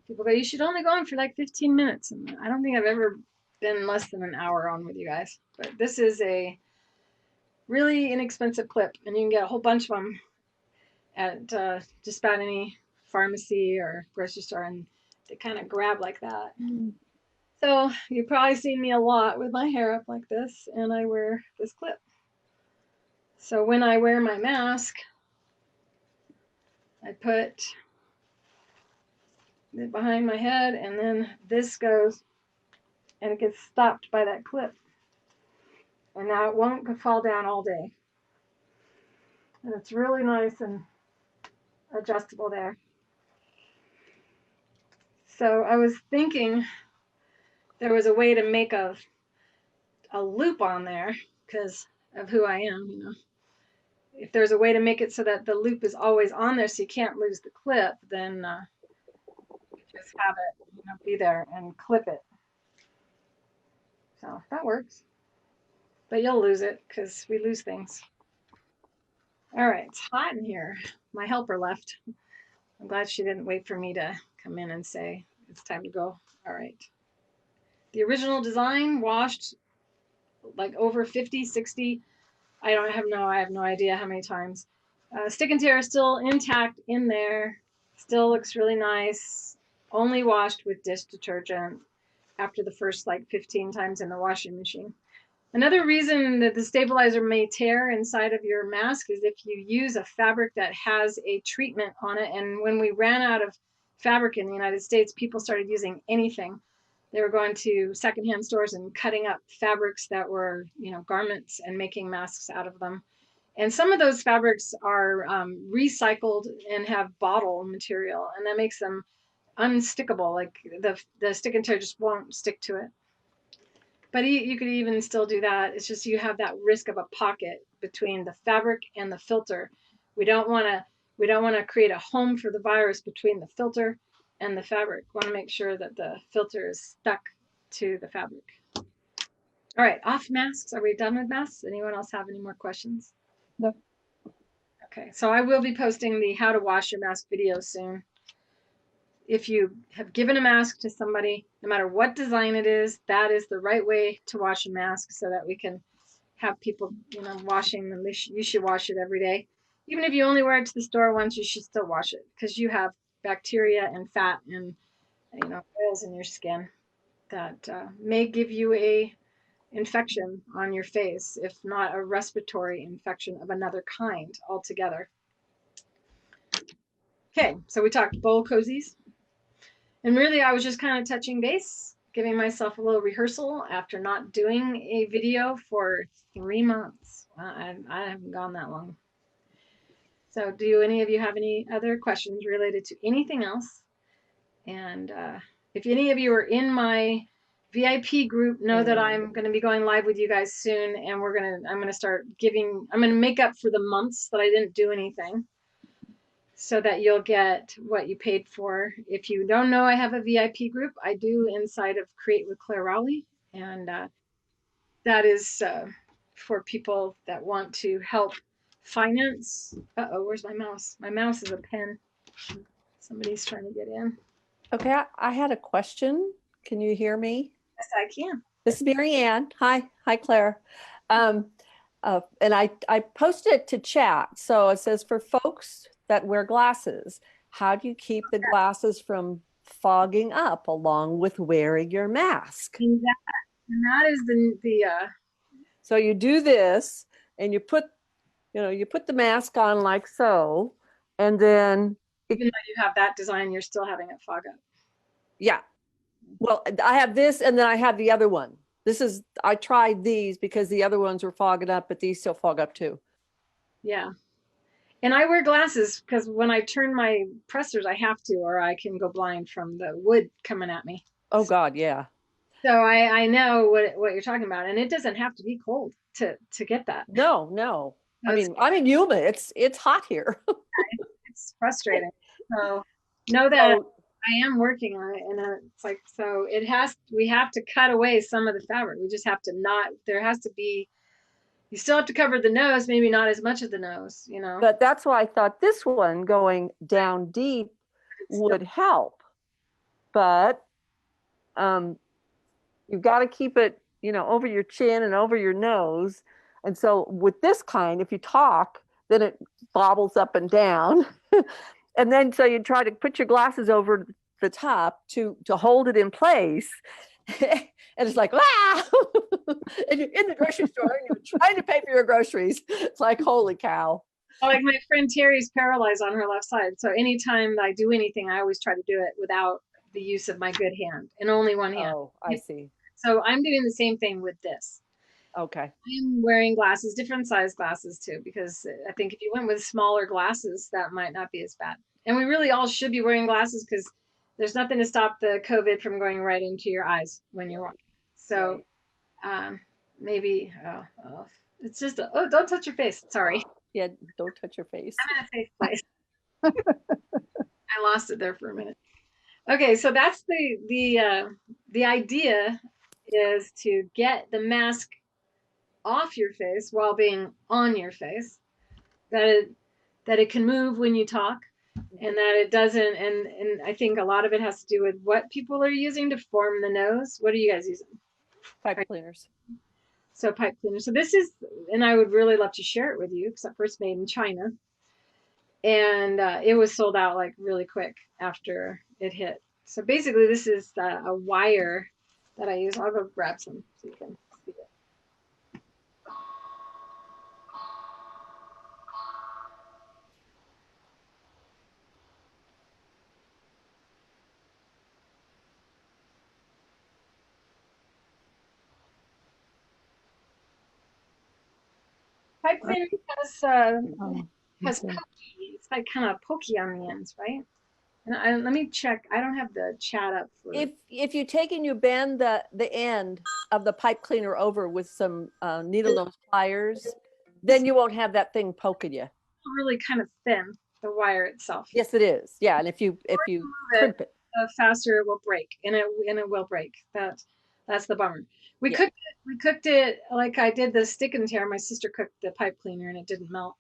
People go, you should only go on for like 15 minutes. And I don't think I've ever been less than an hour on with you guys. But this is a really inexpensive clip, and you can get a whole bunch of them at just about any pharmacy or grocery store, and they kind of grab like that. So you've probably seen me a lot with my hair up like this, and I wear this clip. So when I wear my mask, I put it behind my head, and then this goes, and it gets stopped by that clip. And now it won't fall down all day. And it's really nice and adjustable there. So I was thinking there was a way to make a loop on there because of who I am, If there's a way to make it so that the loop is always on there so you can't lose the clip, then just have it, be there and clip it. So that works. But you'll lose it because we lose things. All right, it's hot in here. My helper left. I'm glad she didn't wait for me to come in and say it's time to go. All right. The original design washed like over 50, 60. I have no idea how many times. Stick and tear is still intact in there. Still looks really nice. Only washed with dish detergent after the first like 15 times in the washing machine. Another reason that the stabilizer may tear inside of your mask is if you use a fabric that has a treatment on it. And when we ran out of fabric in the United States, people started using anything. They were going to secondhand stores and cutting up fabrics that were, garments and making masks out of them. And some of those fabrics are recycled and have bottle material, and that makes them unstickable. Like the stick and tear just won't stick to it. But you could even still do that. It's just you have that risk of a pocket between the fabric and the filter. We don't want to create a home for the virus between the filter and the fabric. We want to make sure that the filter is stuck to the fabric. All right, off masks. Are we done with masks? Anyone else have any more questions? No. Okay, so I will be posting the how to wash your mask video soon. If you have given a mask to somebody, no matter what design it is, that is the right way to wash a mask so that we can have people, washing them. You should wash it every day. Even if you only wear it to the store once, you should still wash it because you have bacteria and fat and, oils in your skin. that may give you a infection on your face, if not a respiratory infection of another kind altogether. Okay, so we talked bowl cozies. And really, I was just kind of touching base, giving myself a little rehearsal after not doing a video for 3 months. I haven't gone that long. So do any of you have any other questions related to anything else? And if any of you are in my VIP group, know that I'm going to be going live with you guys soon, and I'm going to start I'm going to make up for the months that I didn't do anything, so that you'll get what you paid for. If you don't know, I have a VIP group I do inside of Create with Claire Rowley, and that is for people that want to help finance. Uh-oh, where's my mouse? My mouse is a pen. Somebody's trying to get in. Okay, I had a question. Can you hear me? Yes, I can. This is Mary Ann. Hi, Claire. And I posted it to chat. So it says, for folks that wear glasses, how do you keep the glasses from fogging up along with wearing your mask? And that is the So you do this, and you put the mask on like so, and then even though you have that design, you're still having it fog up. Yeah. Well, I have this, and then I have the other one. I tried these because the other ones were fogging up, but these still fog up too. Yeah. And I wear glasses because when I turn my pressers, I have to, or I can go blind from the wood coming at me. Oh God, yeah. So I know what you're talking about, and it doesn't have to be cold to get that. No. I mean, I'm in Yuma. It's hot here. It's frustrating. So know that I am working on it, and it's like, so we have to cut away some of the fabric. We just have to there has to be, you still have to cover the nose, maybe not as much of the nose, But that's why I thought this one going down deep would help. But you've got to keep it, over your chin and over your nose. And so with this kind, if you talk, then it bobbles up and down. And then so you try to put your glasses over the top to hold it in place. And it's like, and you're in the grocery store and you're trying to pay for your groceries. It's like, holy cow. Like my friend Terry's paralyzed on her left side. So anytime I do anything, I always try to do it without the use of my good hand and only one hand. Oh, I see. So I'm doing the same thing with this. Okay. I'm wearing glasses, different size glasses too, because I think if you went with smaller glasses, that might not be as bad. And we really all should be wearing glasses because there's nothing to stop the COVID from going right into your eyes when you're walking. So maybe, it's just, don't touch your face. Sorry. Yeah, don't touch your face. I'm in a safe place. I lost it there for a minute. Okay, so that's the idea is to get the mask off your face while being on your face, that it can move when you talk, and that it doesn't, and I think a lot of it has to do with what people are using to form the nose. What are you guys using? Pipe cleaners. So pipe cleaners. So this is, and I would really love to share it with you because I first made in China, and it was sold out like really quick after it hit. So basically this is a wire that I use. I'll go grab some so you can see it. Pipe cleaner has pokey. It's like kind of pokey on the ends, right? And let me check. I don't have the chat up. If you take and you bend the end of the pipe cleaner over with some needle nose pliers, then you won't have that thing poking you. Really kind of thin, the wire itself. Yes, it is. Yeah, and if you crimp it, faster it will break, and it will break. That's the bummer. We cooked it like I did the stick and tear. My sister cooked the pipe cleaner and it didn't melt,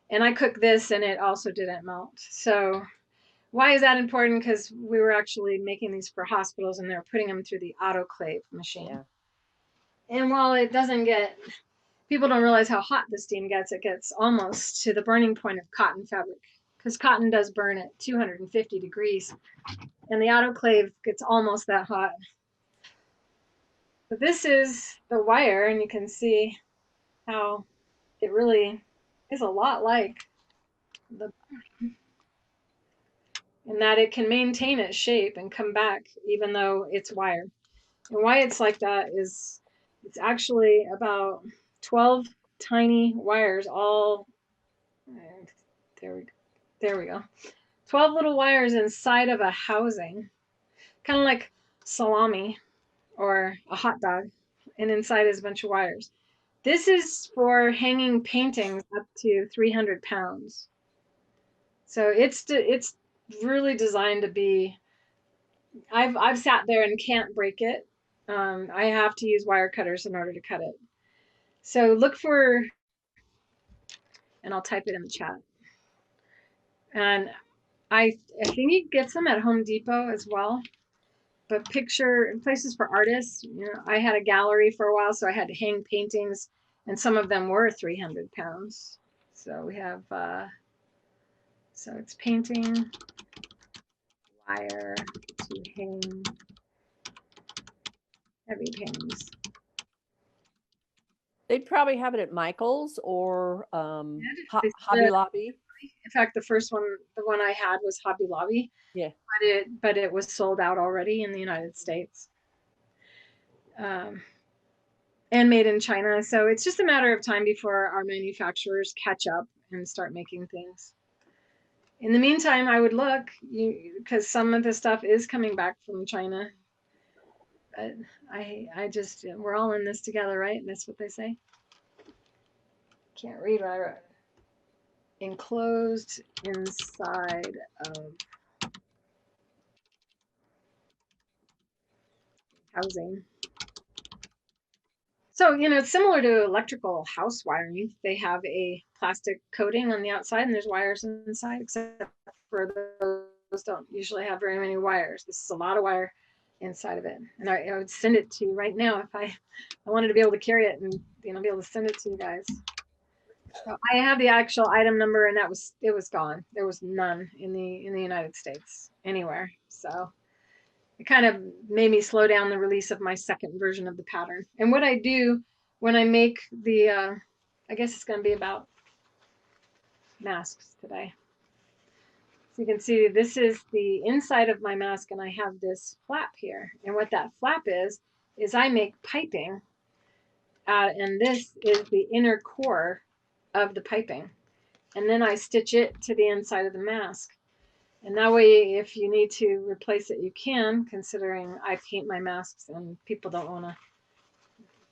and I cooked this and it also didn't melt. So why is that important? Because we were actually making these for hospitals and they're putting them through the autoclave machine. Yeah. And while it doesn't get, people don't realize how hot the steam gets. It gets almost to the burning point of cotton fabric, because cotton does burn at 250 degrees, and the autoclave gets almost that hot. But this is the wire, and you can see how it really is a lot like the, in that it can maintain its shape and come back even though it's wire. And why it's like that is it's actually about 12 tiny wires all, there we go. There we go. 12 little wires inside of a housing, kind of like salami or a hot dog, and inside is a bunch of wires. This is for hanging paintings up to 300 pounds. So it's really designed to be. I've sat there and can't break it. I have to use wire cutters in order to cut it. So look for, and I'll type it in the chat. And I think you get some at Home Depot as well. But picture places for artists. You know, I had a gallery for a while, so I had to hang paintings, and some of them were 300 pounds. So we have, so it's painting, wire to hang heavy paintings. They'd probably have it at Michael's or Yeah, Hobby Lobby. in fact, the first one, the one I had was Hobby Lobby. Yeah. But it was sold out already in the United States. And made in China. So it's just a matter of time before our manufacturers catch up and start making things. In the meantime, I would look, because some of the stuff is coming back from China. But I just, we're all in this together, right? And that's what they say. Can't read what I wrote. Enclosed inside of housing. So, you know, it's similar to electrical house wiring. They have a plastic coating on the outside and there's wires inside, except for those don't usually have very many wires. This is a lot of wire inside of it. And I would send it to you right now if I wanted to be able to carry it and, you know, be able to send it to you guys. So I have the actual item number, and it was gone. There was none in the United States anywhere. So it kind of made me slow down the release of my second version of the pattern. And what I do when I make the, I guess it's going to be about masks today. So you can see this is the inside of my mask, and I have this flap here. And what that flap is I make piping, and this is the inner core of the piping. And then I stitch it to the inside of the mask. And that way, if you need to replace it, you can, considering I paint my masks and people don't want to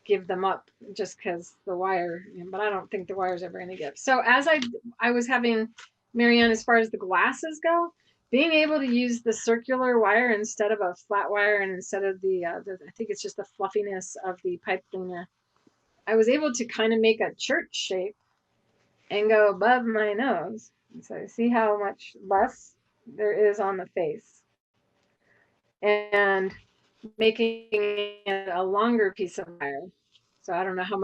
give them up just because the wire, but I don't think the wire is ever going to give. So as I was having, Marianne, as far as the glasses go, being able to use the circular wire instead of a flat wire and instead of the I think it's just the fluffiness of the pipe cleaner, I was able to kind of make a church shape and go above my nose. So see how much less there is on the face, and making it a longer piece of wire. So I don't know how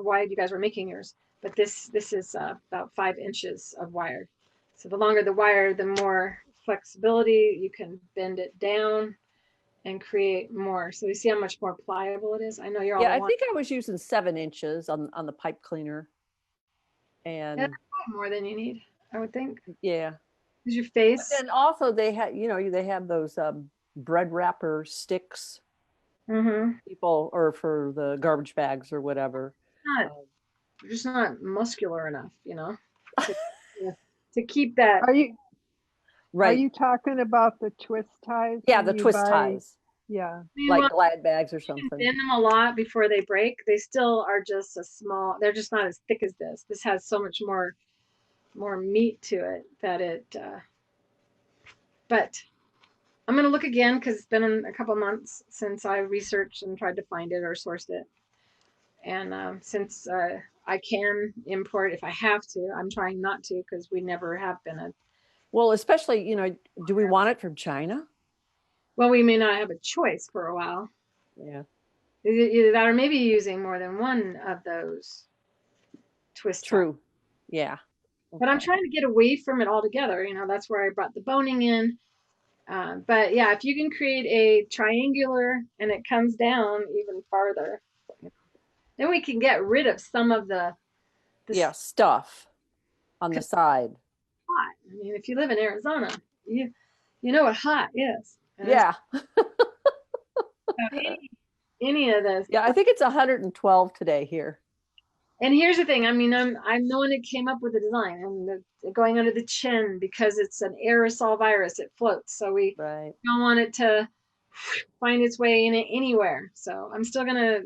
wide you guys were making yours, but this is about 5 inches of wire. So the longer the wire, the more flexibility. You can bend it down and create more. So you see how much more pliable it is. I know you're all. Yeah, I think I was using 7 inches on the pipe cleaner. And that's more than you need, I would think. Yeah. Is your face? And also they had, they have those bread wrapper sticks. People, or for the garbage bags or whatever. They're just not muscular enough, to keep that. Are you talking about the twist ties? Yeah, the twist ties. Yeah. Like Glad bags or something. Bend them a lot before they break. They still are just they're just not as thick as this. This has so much more meat to it that it, but I'm going to look again because it's been a couple months since I researched and tried to find it or sourced it. And since I can import if I have to, I'm trying not to because we never have been well, especially, do we want it from China? Well, we may not have a choice for a while. Yeah. Either that or maybe using more than one of those twist ties. True. Yeah. But I'm trying to get away from it altogether. That's where I brought the boning in. But yeah, if you can create a triangular and it comes down even farther, then we can get rid of some of the Yeah, stuff on the side. hot. I mean, if you live in Arizona, you know what hot is. And Yeah. any of this. Yeah, I think it's 112 today here. And here's the thing. I mean, I'm the one that came up with the design and going under the chin because it's an aerosol virus. It floats, so we don't want it to find its way in anywhere. So I'm still gonna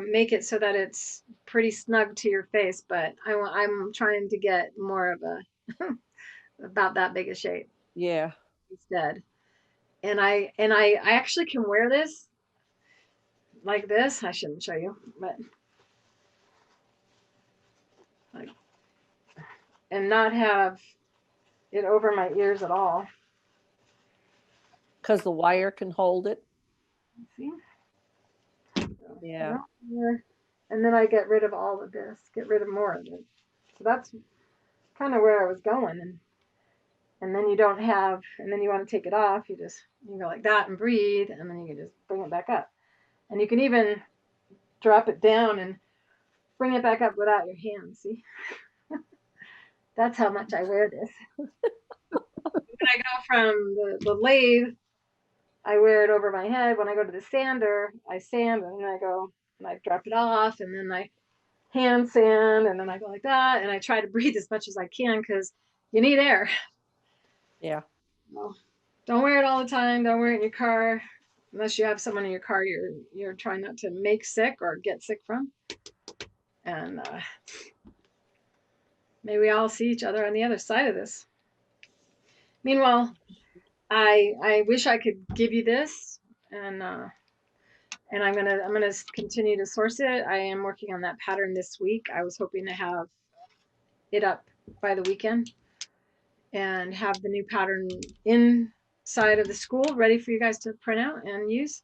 make it so that it's pretty snug to your face, but I'm trying to get more of a about that big a shape. Yeah. Instead, and I actually can wear this like this. I shouldn't show you, but like, and not have it over my ears at all. Because the wire can hold it. See? Yeah. And then I get rid of all of this, get rid of more of it. So that's kind of where I was going. And then you don't have, and then you want to take it off, you go like that and breathe, and then you can just bring it back up. And you can even drop it down and bring it back up without your hands, see? That's how much I wear this. When I go from the lathe, I wear it over my head. When I go to the sander, I sand, and then I go and I drop it off, and then I hand sand, and then I go like that, and I try to breathe as much as I can because you need air. Yeah. Well, don't wear it all the time. Don't wear it in your car unless you have someone in your car you're trying not to make sick or get sick from. And may we all see each other on the other side of this. Meanwhile, I wish I could give you this, and I'm gonna continue to source it. I am working on that pattern this week. I was hoping to have it up by the weekend and have the new pattern inside of the school ready for you guys to print out and use.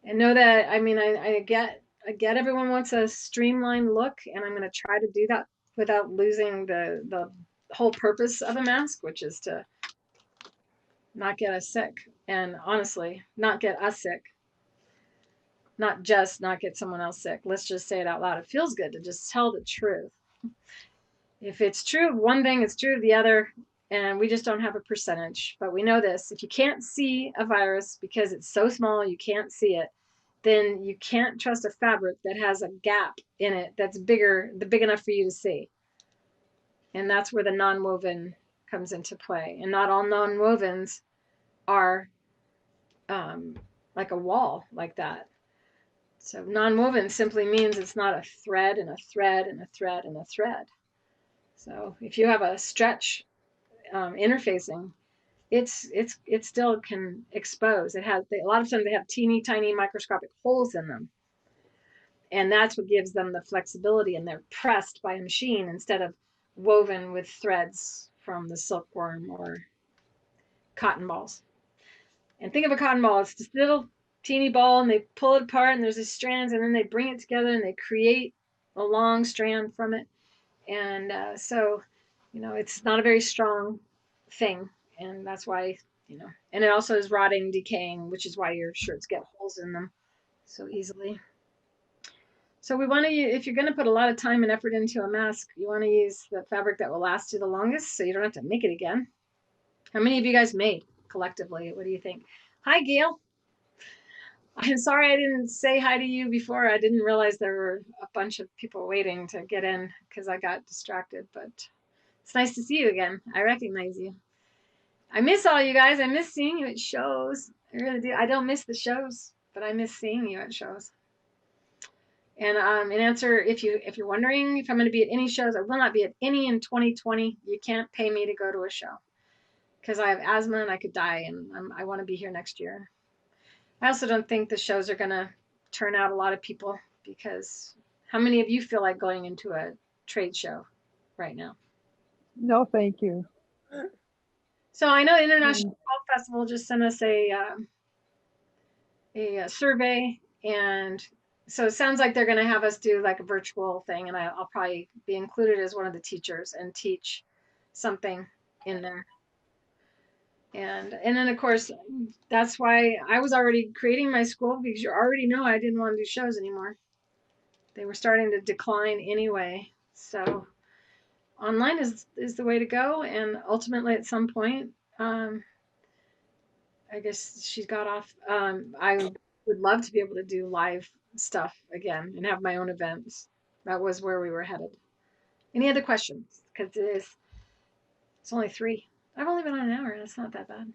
And know that, I mean, I get everyone wants a streamlined look, and I'm going to try to do that without losing the whole purpose of a mask, which is to not get us sick, and honestly, not get us sick, not just not get someone else sick. Let's just say it out loud. It feels good to just tell the truth. If it's true of one thing, it's true of the other, and we just don't have a percentage. But we know this: if you can't see a virus because it's so small you can't see it, then you can't trust a fabric that has a gap in it that's big enough for you to see. And that's where the non-woven comes into play. And not all non-wovens are like a wall like that. So non-woven simply means it's not a thread and a thread and a thread and a thread. So if you have a stretch interfacing, it still can expose. It has a lot of times they have teeny tiny microscopic holes in them, and that's what gives them the flexibility. And they're pressed by a machine instead of woven with threads from the silkworm or cotton balls. And think of a cotton ball; it's this little teeny ball, and they pull it apart, and there's these strands, and then they bring it together, and they create a long strand from it. And so, it's not a very strong thing, and that's why, and it also is rotting, decaying, which is why your shirts get holes in them so easily. So we want to, if you're going to put a lot of time and effort into a mask, you want to use the fabric that will last you the longest, so you don't have to make it again. How many of you guys made collectively? What do you think? Hi, Gail. I'm sorry I didn't say hi to you before. I didn't realize there were a bunch of people waiting to get in because I got distracted, but it's nice to see you again. I recognize you. I miss all you guys. I miss seeing you at shows. I really do. I don't miss the shows, but I miss seeing you at shows. And in answer, if you're wondering if I'm going to be at any shows, I will not be at any in 2020. You can't pay me to go to a show because I have asthma and I could die, and I want to be here next year. I also don't think the shows are going to turn out a lot of people, because how many of you feel like going into a trade show right now? No, thank you. So I know International Folk Festival just sent us a survey, and so it sounds like they're going to have us do like a virtual thing, and I'll probably be included as one of the teachers and teach something in there. And then of course that's why I was already creating my school, because you already know I didn't want to do shows anymore. They were starting to decline anyway. So online is the way to go. And ultimately at some point, I guess she got off. I would love to be able to do live stuff again and have my own events. That was where we were headed. Any other questions? Because it's only 3. I've only been on an hour. That's not that bad.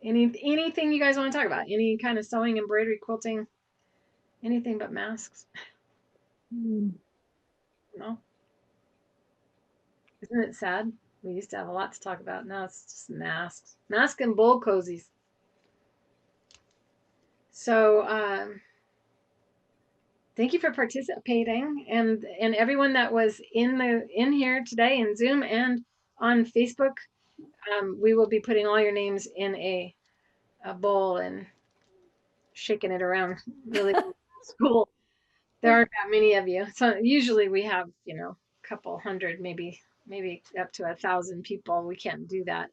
Anything you guys want to talk about? Any kind of sewing, embroidery, quilting, anything but masks? No. Isn't it sad? We used to have a lot to talk about. Now it's just masks, mask and bowl cozies. So thank you for participating, and everyone that was in here today in Zoom and on Facebook. We will be putting all your names in a bowl and shaking it around really cool. There aren't that many of you. So usually we have, a couple hundred, maybe up to 1,000 people. We can't do that.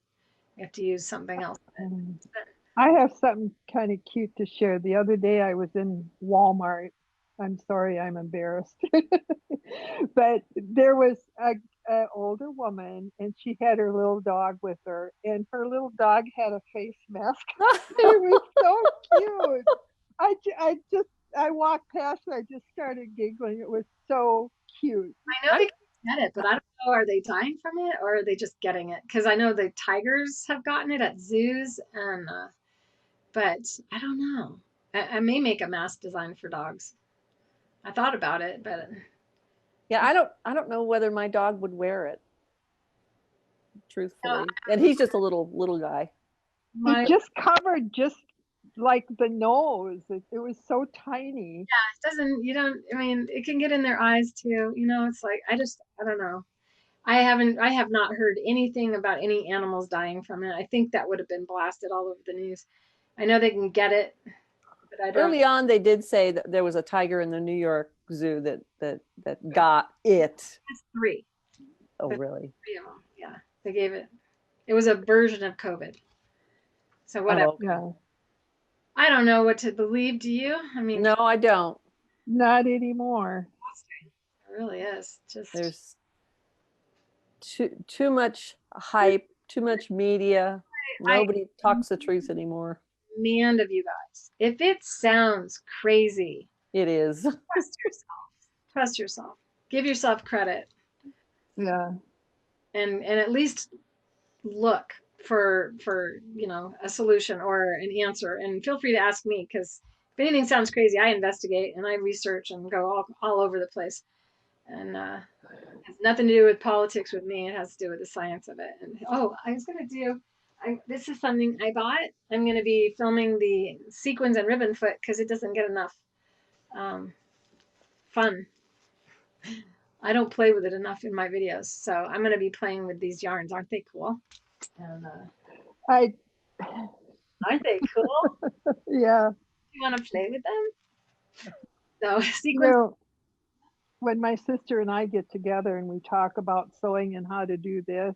We have to use something else. I have something kind of cute to share. The other day I was in Walmart. I'm sorry, I'm embarrassed. But there was a older woman and she had her little dog with her, and her little dog had a face mask. It was so cute. I walked past and I just started giggling. It was so cute. I know they can get it, but I don't know, are they dying from it or are they just getting it? Because I know the tigers have gotten it at zoos, and but I don't know. I may make a mask design for dogs. I thought about it, but Yeah, I don't know whether my dog would wear it, truthfully. No, And he's just a little guy. It just covered just like the nose. It was so tiny. Yeah, it doesn't, you don't, I mean, it can get in their eyes too. It's like, I don't know. I have not heard anything about any animals dying from it. I think that would have been blasted all over the news. I know they can get it, but I don't. Early on, they did say that there was a tiger in the New York Zoo that got it. That's 3. Oh, really? 3 of them. Yeah, they gave it. It was a version of COVID. So whatever. Oh, okay. Yeah. I don't know what to believe. Do you? I mean, No, I don't. Not anymore. It really is. Just There's too much hype, too much media. Nobody talks the truth anymore. Demand of you guys. If it sounds crazy, it is. Trust yourself. Trust yourself. Give yourself credit. Yeah. And at least look for a solution or an answer. And feel free to ask me, because if anything sounds crazy, I investigate and I research and go all over the place. And it has nothing to do with politics with me. It has to do with the science of it. And I was gonna do. This is something I bought. I'm going to be filming the sequins and ribbon foot because it doesn't get enough fun. I don't play with it enough in my videos, so I'm going to be playing with these yarns. Aren't they cool? And aren't they cool? Yeah. You want to play with them? So sequins. When my sister and I get together and we talk about sewing and how to do this,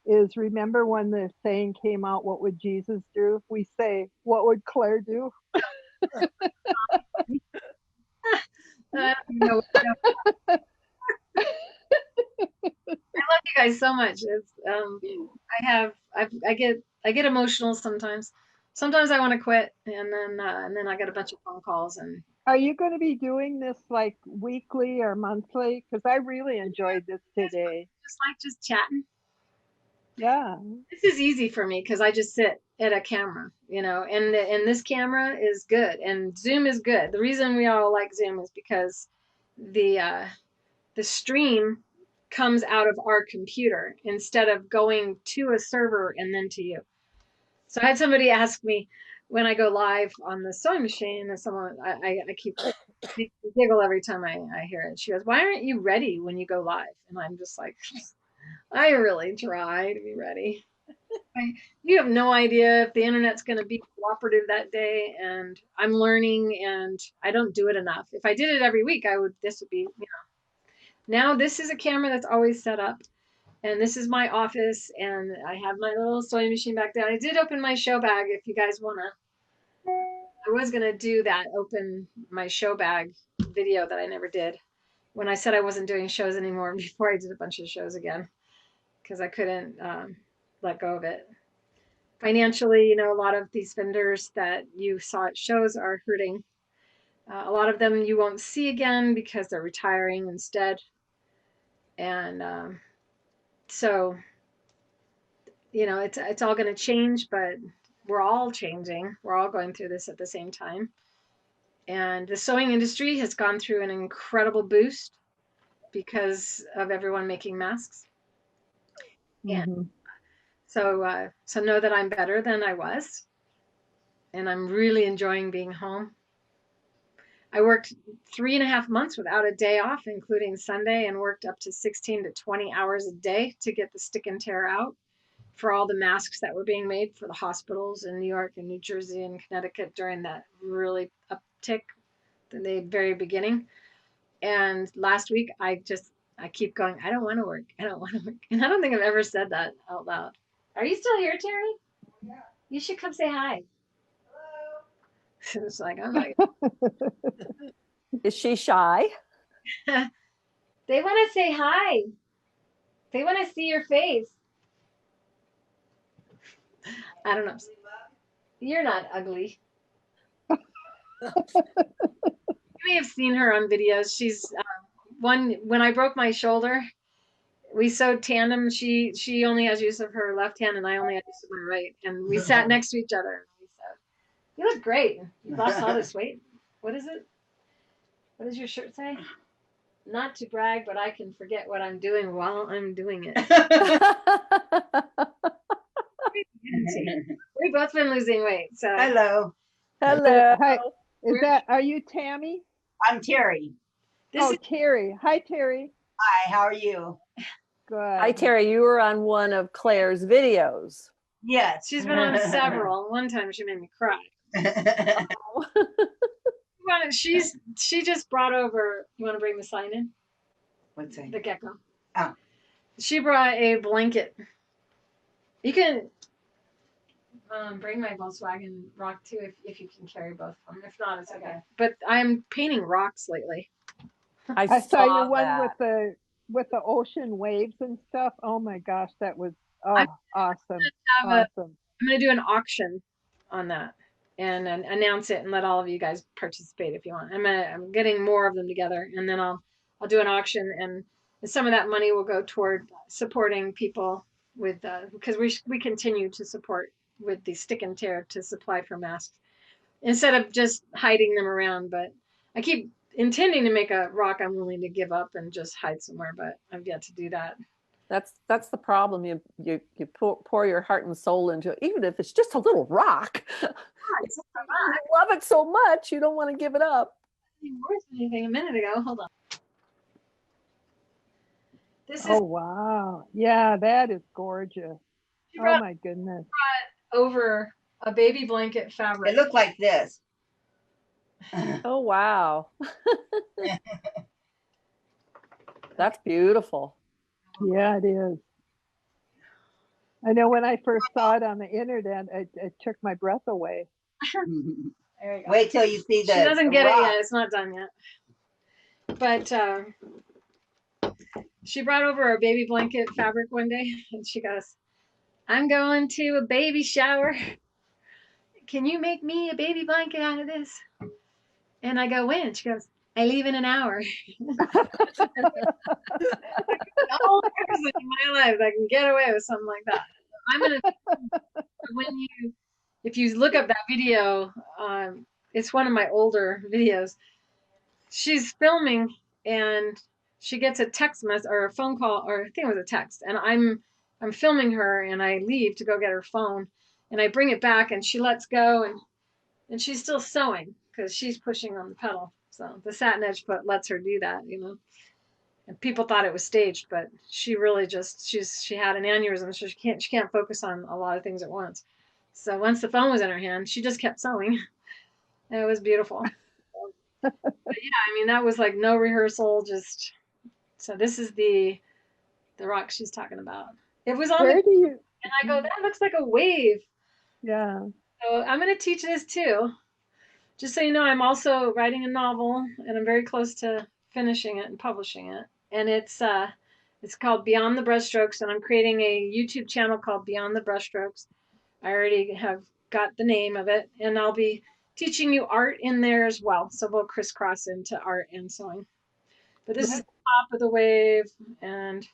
is remember when the saying came out, what would Jesus do? We say, what would Claire do? I love you guys so much. It's I get emotional sometimes. Sometimes I want to quit, and then I get a bunch of phone calls. And are you going to be doing this like weekly or monthly? Because I really enjoyed this today. Just chatting. Yeah. This is easy for me because I just sit at a camera, and this camera is good, and Zoom is good. The reason we all like Zoom is because the stream comes out of our computer instead of going to a server and then to you. So I had somebody ask me when I go live on the sewing machine, and someone I keep giggle every time I hear it. She goes, "Why aren't you ready when you go live?" And I'm just like, I really try to be ready. You have no idea if the internet's going to be cooperative that day, and I'm learning, and I don't do it enough. If I did it every week, this would be, Now this is a camera that's always set up, And this is my office, and I have my little sewing machine back there. I did open my show bag if you guys want to. I was going to do that, open my show bag video that I never did when I said I wasn't doing shows anymore before I did a bunch of shows again because I couldn't let go of it. Financially, you know, a lot of these vendors that you saw at shows are hurting. A lot of them you won't see again because they're retiring instead. And so, you know, it's all going to change, but we're all changing. We're all going through this at the same time. And the sewing industry has gone through an incredible boost because of everyone making masks. And so know that I'm better than I was. And I'm really enjoying being home. I worked 3.5 months without a day off, including Sunday, and worked up to 16 to 20 hours a day to get the stick and tear out for all the masks that were being made for the hospitals in New York and New Jersey and Connecticut during that really uptick in the very beginning. And last week, I keep going, I don't want to work. I don't want to work. And I don't think I've ever said that out loud. Are you still here, Terry? Yeah. You should come say hi. Hello. It's like, I'm like, Is she shy? they want to say hi. They want to see your face. I don't know. You're not ugly. You may have seen her on videos. She's when I broke my shoulder, we sewed tandem. She only has use of her left hand, and I only have use of my right. And we sat next to each other. And we said, "You look great. You lost all this weight. What is it? What does your shirt say? Not to brag, but I can forget what I'm doing while I'm doing it." We've both been losing weight. So Hello, Hello. Hi, are you Tammy? I'm Terry. Terry. Hi, Terry. Hi, how are you? Good. Hi, Terry. You were on one of Claire's videos. Yes. She's been on several. One time she made me cry. She just brought over. You want to bring the sign in? What's that? The gecko. Oh. She brought a blanket. You can bring my Volkswagen rock too if you can carry both of them. If not, it's okay. But I'm painting rocks lately. I saw your one with the ocean waves and stuff. Oh my gosh, that was awesome. I'm gonna do an auction on that and announce it and let all of you guys participate if you want. I'm getting more of them together, and then I'll do an auction, and some of that money will go toward supporting people with because we continue to support with the stick and tear to supply for masks instead of just hiding them around. But I keep intending to make a rock I'm willing to give up and just hide somewhere, but I've yet to do that. That's the problem. You pour your heart and soul into it, even if it's just a little rock. You love it so much, you don't want to give it up. It wasn't worth anything a minute ago. Hold on. This is wow. Yeah, that is gorgeous. Oh my goodness. Over a baby blanket fabric. It looked like this. Oh wow. That's beautiful. Yeah, it is. I know when I first saw it on the internet, it took my breath away. There you go. Wait till you see the. She doesn't get rock. it yet. It's not done yet. But she brought over a baby blanket fabric one day, and she goes, "I'm going to a baby shower. Can you make me a baby blanket out of this?" And I go, "When?" She goes, "I leave in an hour." The whole person in my life I can get away with something like that. If you look up that video, it's one of my older videos. She's filming and she gets a text message or a phone call, or I think it was a text, and I'm filming her, and I leave to go get her phone, and I bring it back, and she lets go, and she's still sewing because she's pushing on the pedal. So the satin edge foot lets her do that, you know. And people thought it was staged, but she really just she had an aneurysm, so she can't focus on a lot of things at once. So once the phone was in her hand, she just kept sewing, and it was beautiful. But yeah, I mean that was like no rehearsal, just so this is the the rock she's talking about. It was on Where the, do you? and I go, that looks like a wave. Yeah. So I'm going to teach this too. Just so you know, I'm also writing a novel, and I'm very close to finishing it and publishing it. And it's called Beyond the Brushstrokes, and I'm creating a YouTube channel called Beyond the Brushstrokes. I already have got the name of it, and I'll be teaching you art in there as well. So we'll crisscross into art and sewing. But this is the top of the wave, and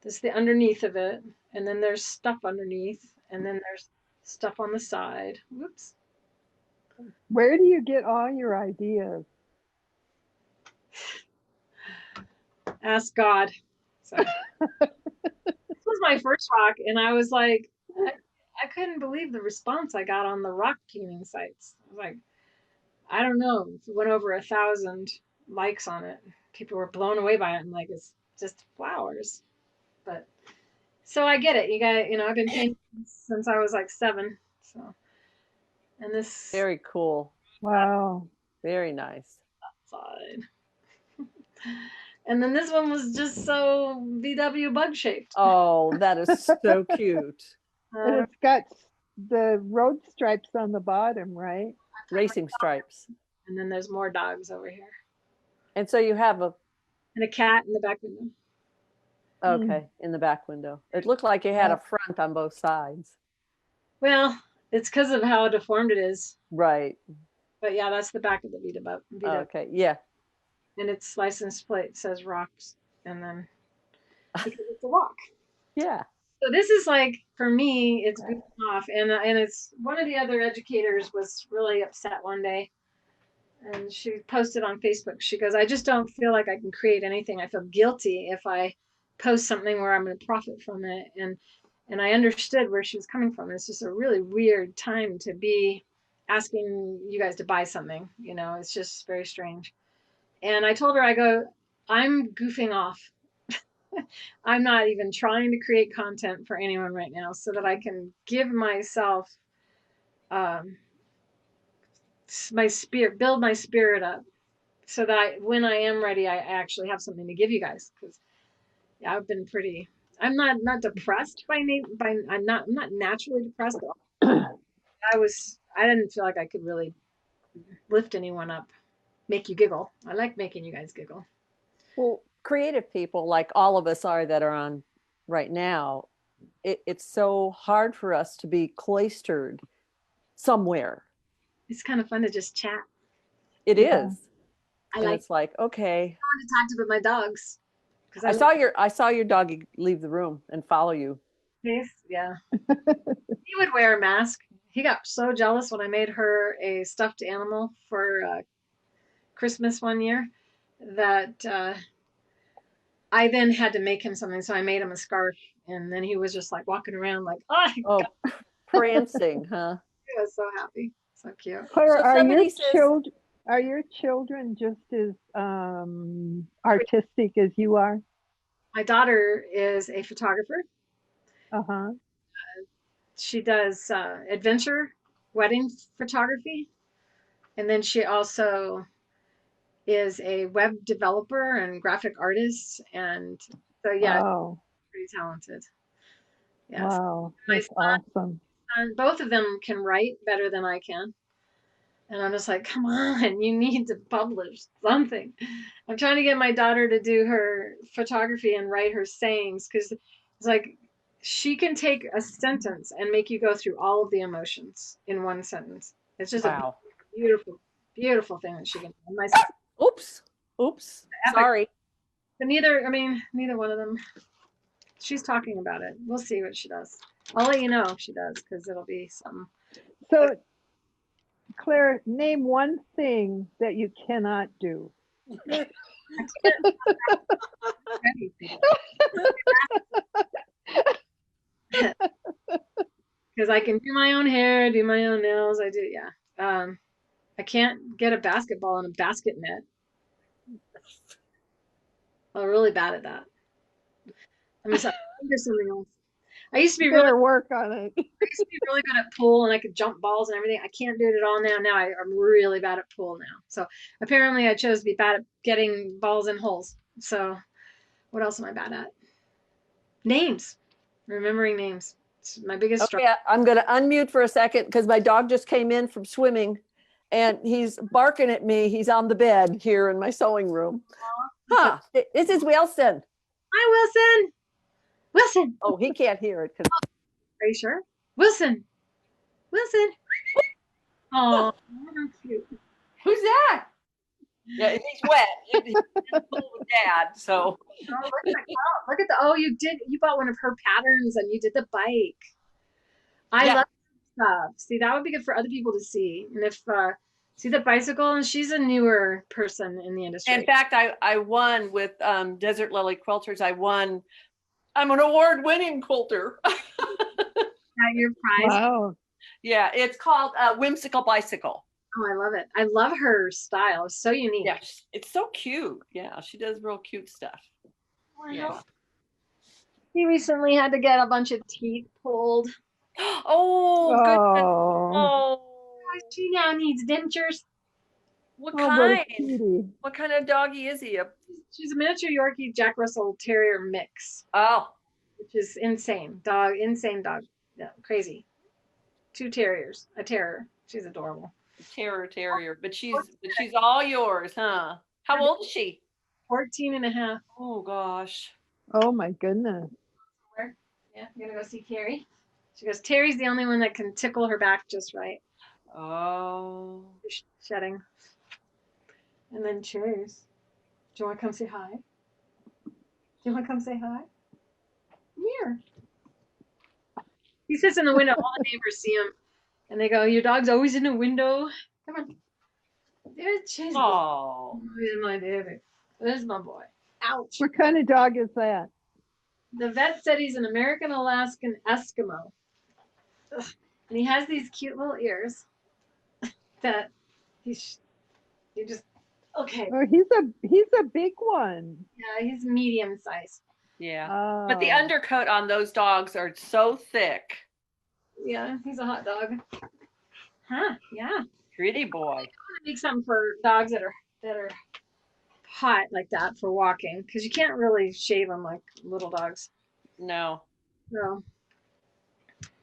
this is the underneath of it, and then there's stuff underneath, and then there's stuff on the side. Whoops. Where do you get all your ideas? Ask God. So this was my first rock, and I was like, I couldn't believe the response I got on the rock painting sites. I was like, I don't know, it went over 1,000 likes on it. People were blown away by it. I'm like, it's just flowers. But so I get it. You got, I've been painting since I was like 7. So, and this Very cool. Wow. Very nice. side. And then this one was just so VW bug shaped. Oh, that is so cute. And it's got the road stripes on the bottom, right? Racing stripes. And then there's more dogs over here. And so you have and a cat in the back window. Okay, in the back window. It looked like you had a front on both sides. Well, it's because of how deformed it is. Right. But yeah, that's the back of the Vita. Okay, yeah. And its license plate says rocks, and then because it's a rock. Yeah. So this is like, for me, it's goofing off, and it's one of the other educators was really upset one day, and she posted on Facebook. She goes, "I just don't feel like I can create anything. I feel guilty if I post something where I'm going to profit from it." And I understood where she was coming from. It's just a really weird time to be asking you guys to buy something. It's just very strange. And I told her, I go, I'm goofing off. I'm not even trying to create content for anyone right now so that I can give myself my spirit, build my spirit up so that when I am ready, I actually have something to give you guys. Because I've been I'm not depressed I'm not naturally depressed. I didn't feel like I could really lift anyone up, make you giggle. I like making you guys giggle. Well, creative people like all of us are that are on right now, it's so hard for us to be cloistered somewhere. It's kind of fun to just chat. It is. It's like, okay. I want to talk to my dogs. I saw your doggy leave the room and follow you. Yes, yeah. He would wear a mask. He got so jealous when I made her a stuffed animal for Christmas one year that I then had to make him something. So I made him a scarf, and then he was just like walking around like, oh, prancing, huh? He was so happy. So cute. Claire, So are your children just as artistic as you are? My daughter is a photographer. Uh-huh. She does adventure wedding photography. And then she also is a web developer and graphic artist. And so, yeah, pretty talented. Yes. Wow, that's awesome. And both of them can write better than I can. And I'm just like, come on, you need to publish something. I'm trying to get my daughter to do her photography and write her sayings, because it's like she can take a sentence and make you go through all of the emotions in one sentence. It's just a beautiful, beautiful thing that she can do. Oops. Sorry. But neither one of them. She's talking about it. We'll see what she does. I'll let you know if she does, because it'll be something. So, Claire, name one thing that you cannot do. Because I can do my own hair, do my own nails. I do, yeah. I can't get a basketball in a basket net. I'm really bad at that. I mean, there's something else. I used to be really work on it. I used to be really good at pool, and I could jump balls and everything. I can't do it at all now. Now I'm really bad at pool now. So apparently I chose to be bad at getting balls in holes. So what else am I bad at? Names. Remembering names. It's my biggest struggle. Okay, I'm going to unmute for a second because my dog just came in from swimming and he's barking at me. He's on the bed here in my sewing room. Huh. This is Wilson. Hi, Wilson. Wilson. Oh, he can't hear it. Are you sure? Wilson. Wilson. Oh, how cute. Who's that? Yeah, he's wet. He's cool with Dad, so. Oh, look at the, oh, you bought one of her patterns and you did the bike. I love stuff. See, that would be good for other people to see. And if, see the bicycle, and she's a newer person in the industry. In fact, I won with Desert Lily Quilters. I'm an award-winning quilter. Got your prize? Wow. Yeah, it's called Whimsical Bicycle. Oh, I love it. I love her style. It's so unique. Yeah, it's so cute. Yeah, she does real cute stuff. Wow. Yeah. He recently had to get a bunch of teeth pulled. Oh, goodness. Oh. She now needs dentures. What What a kind? cutie. What kind of doggy is he? She's a miniature Yorkie Jack Russell Terrier mix. Oh. Which is insane. Insane dog. Yeah, crazy. 2 terriers. A terror. She's adorable. Terrier, but she's all yours, huh? How old is she? 14 and a half. Oh gosh. Oh my goodness. Yeah, I'm gonna go see Terry. She goes, Terry's the only one that can tickle her back just right. Oh. Shedding. And then Chase. Do you want to come say hi? Do you want to come say hi? Come here. He sits in the window. All the neighbors see him. And they go, your dog's always in the window. Come on. There's Chase. Oh. There's my baby. There's my boy. Ouch. What kind of dog is that? The vet said he's an American Alaskan Eskimo. Ugh. And he has these cute little ears that he just, okay. Oh, he's a big one. Yeah, he's medium sized. Yeah. Oh. But the undercoat on those dogs are so thick. Yeah, he's a hot dog. Huh? Yeah. Pretty boy. I want to make something for dogs that are hot like that for walking, because you can't really shave them like little dogs. No. No.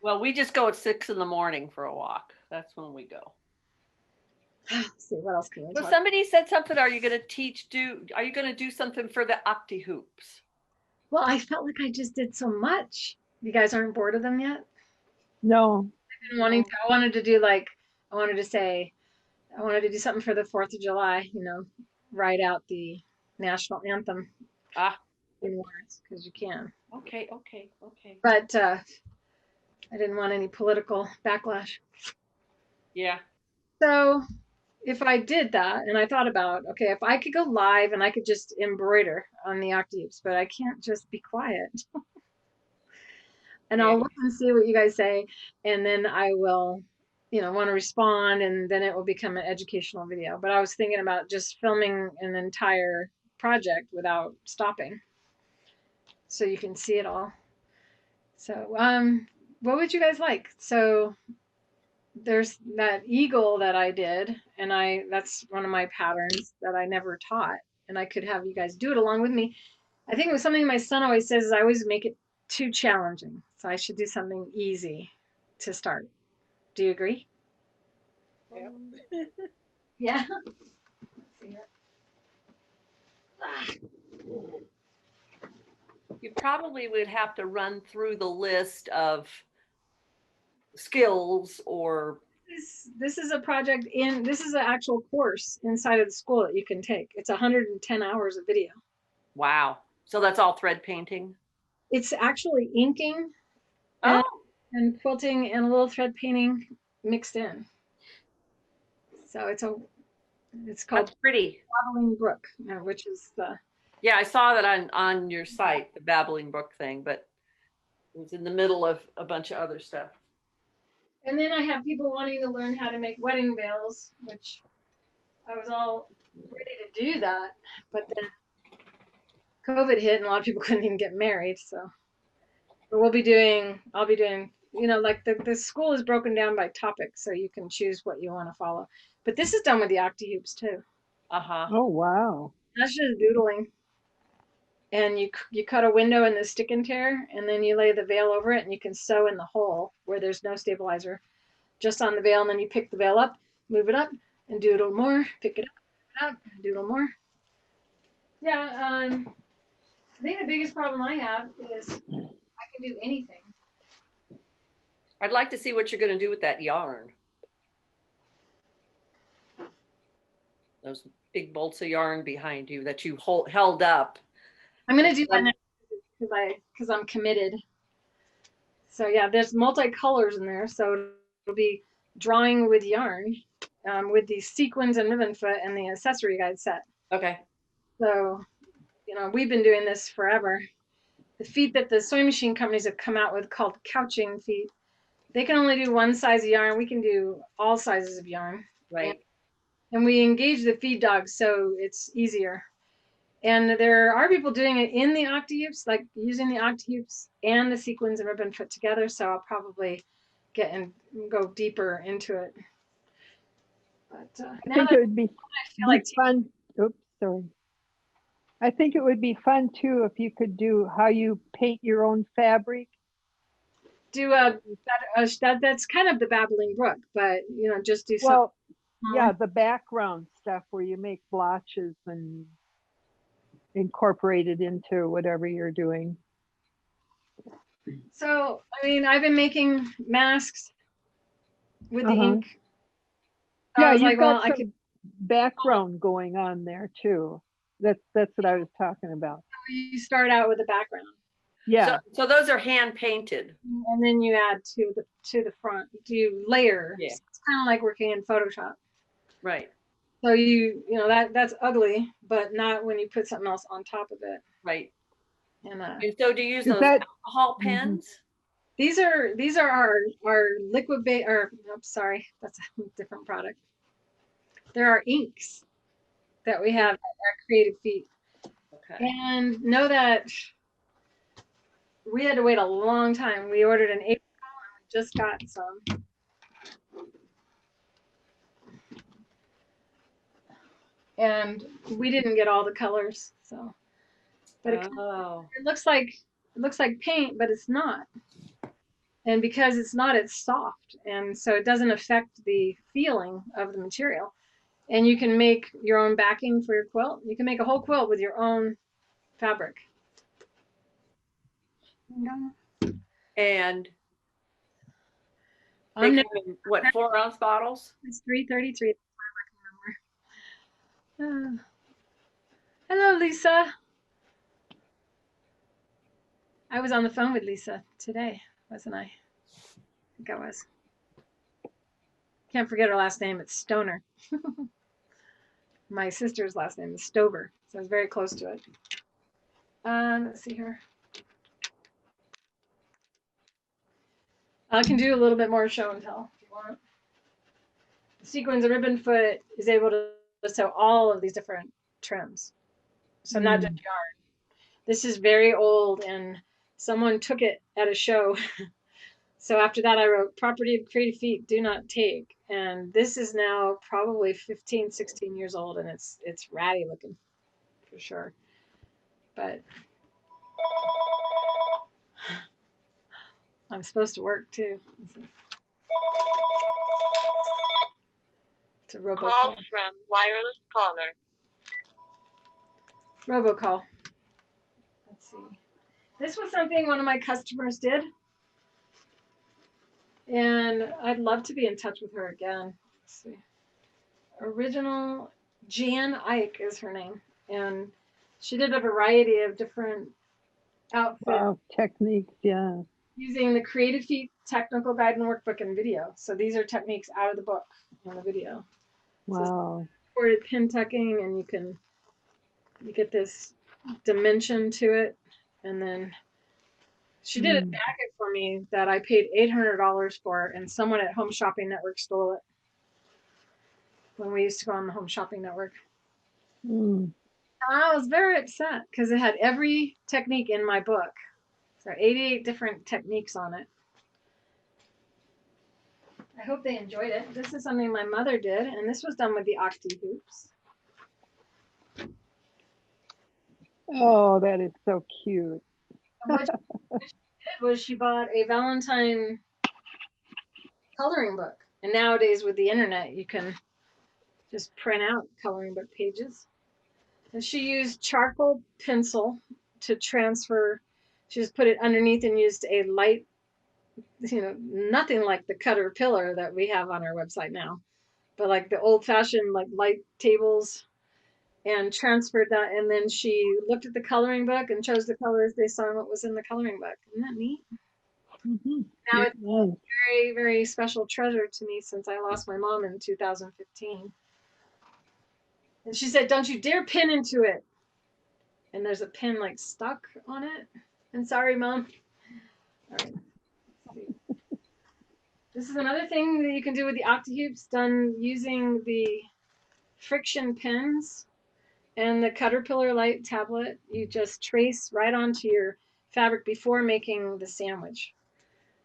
Well, we just go at 6 in the morning for a walk. That's when we go. Let's see, what else can we Well, talk? somebody said something. Are you going to do something for the Octi hoops? Well, I felt like I just did so much. You guys aren't bored of them yet? No. I've been wanting to, I wanted to do something for the 4th of July, write out the national anthem in words, because you can. Okay. But I didn't want any political backlash. Yeah. So if I did that, and I thought about, okay, if I could go live and I could just embroider on the octaves, but I can't just be quiet. And I'll look and see what you guys say, and then I will, want to respond, and then it will become an educational video. But I was thinking about just filming an entire project without stopping, so you can see it all. So, what would you guys like? So there's that eagle that I did, and that's one of my patterns that I never taught, and I could have you guys do it along with me. I think it was something my son always says is I always make it too challenging, so I should do something easy to start. Do you agree? Yeah. You probably would have to run through the list of skills or. This is a project this is an actual course inside of the school that you can take. It's 110 hours of video. Wow. So that's all thread painting? It's actually inking and quilting and a little thread painting mixed in. So it's called That's pretty. Babbling Brook, which is the. Yeah, I saw that on your site, the Babbling Brook thing, but it was in the middle of a bunch of other stuff. And then I have people wanting to learn how to make wedding veils, which I was all ready to do that, but then COVID hit and a lot of people couldn't even get married. So, but I'll be doing, like the school is broken down by topic, so you can choose what you want to follow. But this is done with the octi hoops too. Uh-huh. Oh, wow. That's just doodling. and you cut a window in the stick and tear, and then you lay the veil over it, and you can sew in the hole where there's no stabilizer, just on the veil, and then you pick the veil up, move it up, and do a little more, pick it up, do a little more. Yeah, I think the biggest problem I have is I can do anything. I'd like to see what you're going to do with that yarn. Those big bolts of yarn behind you that you held up. I'm going to do that next because I'm committed. So yeah, there's multicolors in there. So it'll be drawing with yarn, with the sequins and ribbon foot and the accessory guide set. Okay. So, you know, we've been doing this forever. The feet that the sewing machine companies have come out with called couching feet, they can only do one size of yarn. We can do all sizes of yarn. Right. And we engage the feed dogs, so it's easier. And there are people doing it in the octahoops, like using the octahoops and the sequins and ribbon foot together. So I'll probably get and go deeper into it. But I think it would be like fun. Oops, sorry. I think it would be fun too if you could do how you paint your own fabric. Do that's kind of the babbling brook, but you know, just do Well, something. yeah, the background stuff where you make blotches and incorporate it into whatever you're doing. So, I mean, I've been making masks with the ink. So Yeah, I was you've like, got well, some I could background going on there too. That's what I was talking about. you start out with the background. Yeah. So those are hand painted. And then you add to the front. Do layer. Yeah. So it's kind of like working in Photoshop. Right. So you know that's ugly, but not when you put something else on top of it. Right. And so do you use those alcohol pens? These are our liquid base, or I'm sorry, that's a different product. There are inks that we have at our Creative Feet. Okay. And know that we had to wait a long time. We ordered in April and we just got some. And we didn't get all the colors, so. But it looks like paint, but it's not. And because it's not, it's soft, and so it doesn't affect the feeling of the material. And you can make your own backing for your quilt. You can make a whole quilt with your own fabric. And they come in what, 4-ounce bottles? It's $3.33. Hello, Lisa. I was on the phone with Lisa today, wasn't I? I think I was. Can't forget her last name. It's Stoner. My sister's last name is Stover, so I was very close to it. Let's see here. I can do a little bit more show and tell if you want. The sequins and ribbon foot is able to sew all of these different trims. So not just yarn. This is very old, and someone took it at a show. So after that, I wrote property of Creative Feet, do not take. And this is now probably 15, 16 years old, and it's ratty looking for sure. But I'm supposed to work too. It's a robocall. Call from wireless caller. Robocall. Let's see. This was something one of my customers did. And I'd love to be in touch with her again. Let's see. Original Jan Ike is her name. And she did a variety of different outfits. Wow, techniques, yeah. Using the Creative Feet technical guide and workbook and video. So these are techniques out of the book and the video. Wow. So supported pin tucking, and you get this dimension to it. And then she did a jacket for me that I paid $800 for, and someone at Home Shopping Network stole it when we used to go on the Home Shopping Network. I was very upset because it had every technique in my book. So 88 different techniques on it. I hope they enjoyed it. This is something my mother did, and this was done with the octi hoops. Oh, that is so cute. And what she did was she bought a Valentine coloring book. And nowadays with the internet, you can just print out coloring book pages. And she used charcoal pencil to transfer. She just put it underneath and used a light, nothing like the Caterpillar that we have on our website now, but like the old fashioned like light tables, and transferred that. And then she looked at the coloring book and chose the colors based on what was in the coloring book. Isn't that neat? Now It it's is. a very, very special treasure to me since I lost my mom in 2015. And she said, "Don't you dare pin into it." And there's a pin like stuck on it. And sorry, Mom. All right. This is another thing that you can do with the octahoops, done using the friction pins and the Caterpillar light tablet. You just trace right onto your fabric before making the sandwich.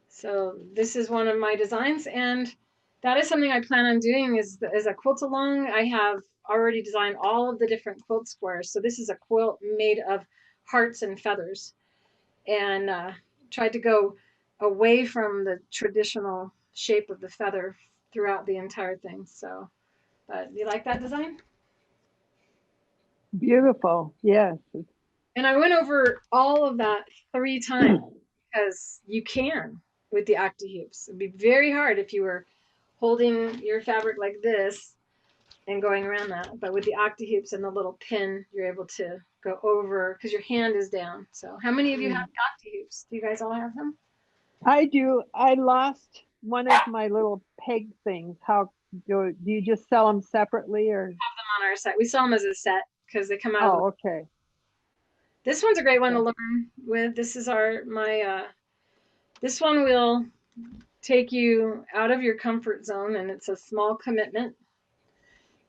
So this is one of my designs, and that is something I plan on doing as a quilt along. I have already designed all of the different quilt squares. So this is a quilt made of hearts and feathers, and tried to go away from the traditional shape of the feather throughout the entire thing. So, but you like that design? Beautiful. Yes. And I went over all of that 3 times because you can with the octahoops. It'd be very hard if you were holding your fabric like this and going around that. But with the octahoops and the little pin, you're able to go over because your hand is down. So how many of you have octahoops? Do you guys all have them? I do. I lost one of my little peg things. How do you just sell them separately or? Have them on our set. We sell them as a set because they come out. Oh, okay. This one's a great one to learn with. This is this one will take you out of your comfort zone, and it's a small commitment.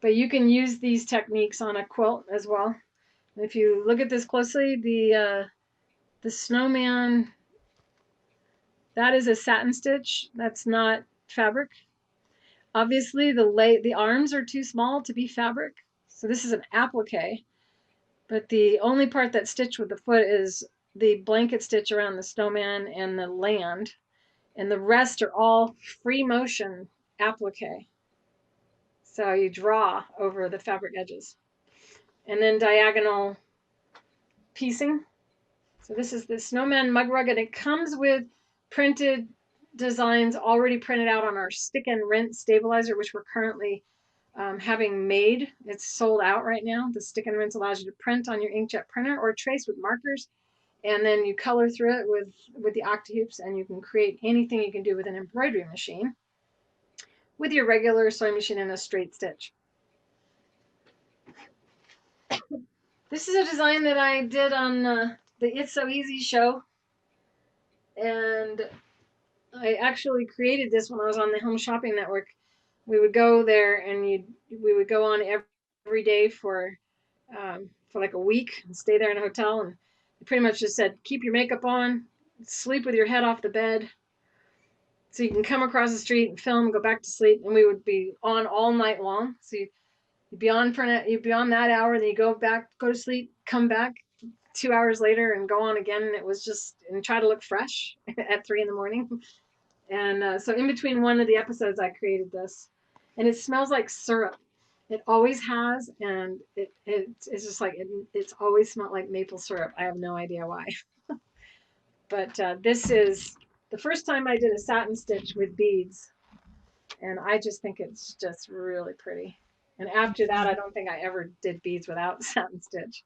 But you can use these techniques on a quilt as well. If you look at this closely, the snowman, that is a satin stitch. That's not fabric. Obviously, the arms are too small to be fabric. So this is an applique. But the only part that's stitched with the foot is the blanket stitch around the snowman and the land. And the rest are all free motion applique. So you draw over the fabric edges. And then diagonal piecing. So this is the snowman mug rug, and it comes with printed designs already printed out on our stick and rent stabilizer, which we're currently having made. It's sold out right now. The stick and rinse allows you to print on your inkjet printer or trace with markers, and then you color through it with the octahoops, and you can create anything you can do with an embroidery machine with your regular sewing machine and a straight stitch. This is a design that I did on the It's So Easy show, and I actually created this when I was on the Home Shopping Network. We would go there, and we would go on every day for like a week and stay there in a hotel. And it pretty much just said, keep your makeup on, sleep with your head off the bed, so you can come across the street and film and go back to sleep. And we would be on all night long. So you'd be on you'd be on that hour, and then you go back, go to sleep, come back 2 hours later, and go on again. And it was just, and try to look fresh at 3 in the morning. And so in between one of the episodes, I created this, and it smells like syrup. It always has, and it's just like it's always smelled like maple syrup. I have no idea why. But this is the first time I did a satin stitch with beads, and I just think it's just really pretty. And after that, I don't think I ever did beads without satin stitch.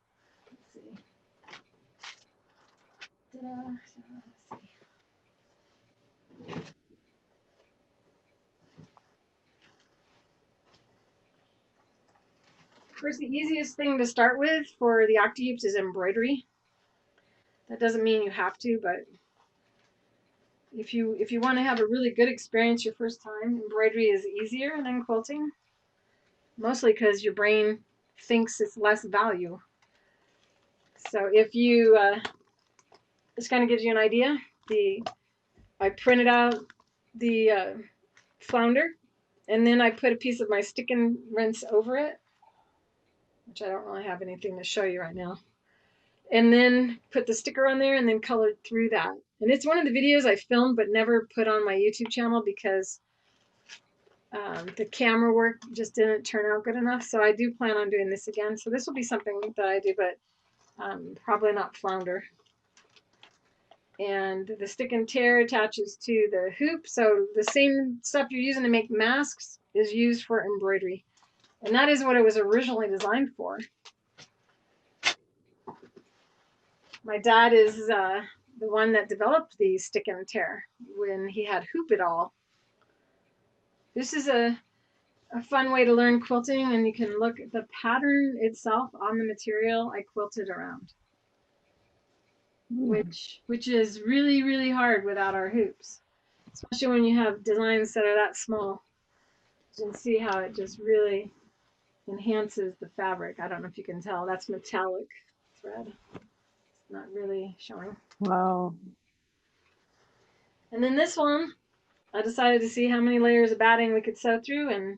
Let's see. Of course, the easiest thing to start with for the octahoops is embroidery. That doesn't mean you have to, but if you want to have a really good experience your first time, embroidery is easier than quilting, mostly because your brain thinks it's less value. So if you, this kind of gives you an idea. I printed out the flounder, and then I put a piece of my stick and rinse over it, which I don't really have anything to show you right now. and then put the sticker on there and then colored through that. And it's one of the videos I filmed but never put on my YouTube channel because the camera work just didn't turn out good enough. So I do plan on doing this again. So this will be something that I do, but probably not flounder. And the stick and tear attaches to the hoop. So the same stuff you're using to make masks is used for embroidery. And that is what it was originally designed for. My dad is the one that developed the stick and tear when he had Hoop It All. This is a fun way to learn quilting, and you can look at the pattern itself on the material I quilted around, which is really, really hard without our hoops, especially when you have designs that are that small. You can see how it just really enhances the fabric. I don't know if you can tell, that's metallic thread. It's not really showing. Wow. And then this one, I decided to see how many layers of batting we could sew through, and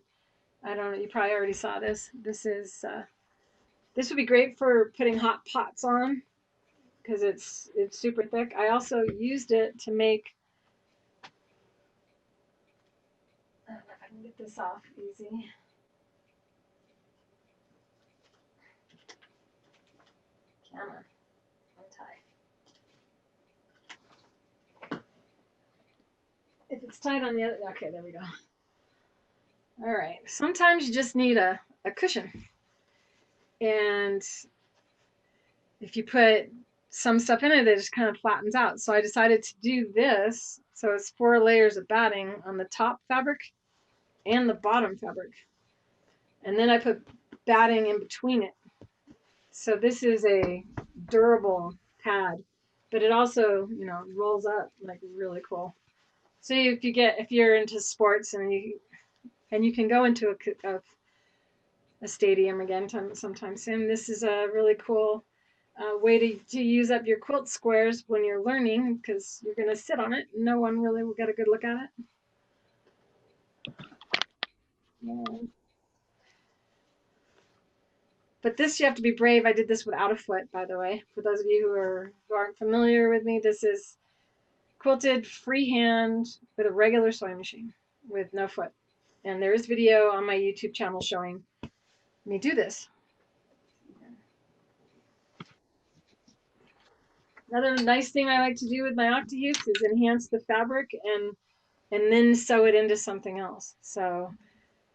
I don't know, you probably already saw this. This would be great for putting hot pots on because it's super thick. I also used it to make, I don't know if I can get this off easy. Camera, untie. If it's tight on the other, okay, there we go. All right, sometimes you just need a cushion. And if you put some stuff in it, it just kind of flattens out. So I decided to do this. So it's 4 layers of batting on the top fabric and the bottom fabric. And then I put batting in between it. So this is a durable pad, but it also, you know, rolls up like really cool. So if you're into sports and you can go into a stadium again sometime soon, this is a really cool way to use up your quilt squares when you're learning, because you're going to sit on it. No one really will get a good look at it. Yeah. But this, you have to be brave. I did this without a foot, by the way. For those of you who aren't familiar with me, this is quilted freehand with a regular sewing machine with no foot. And there is video on my YouTube channel showing me do this. Another nice thing I like to do with my octahoops is enhance the fabric and then sew it into something else. So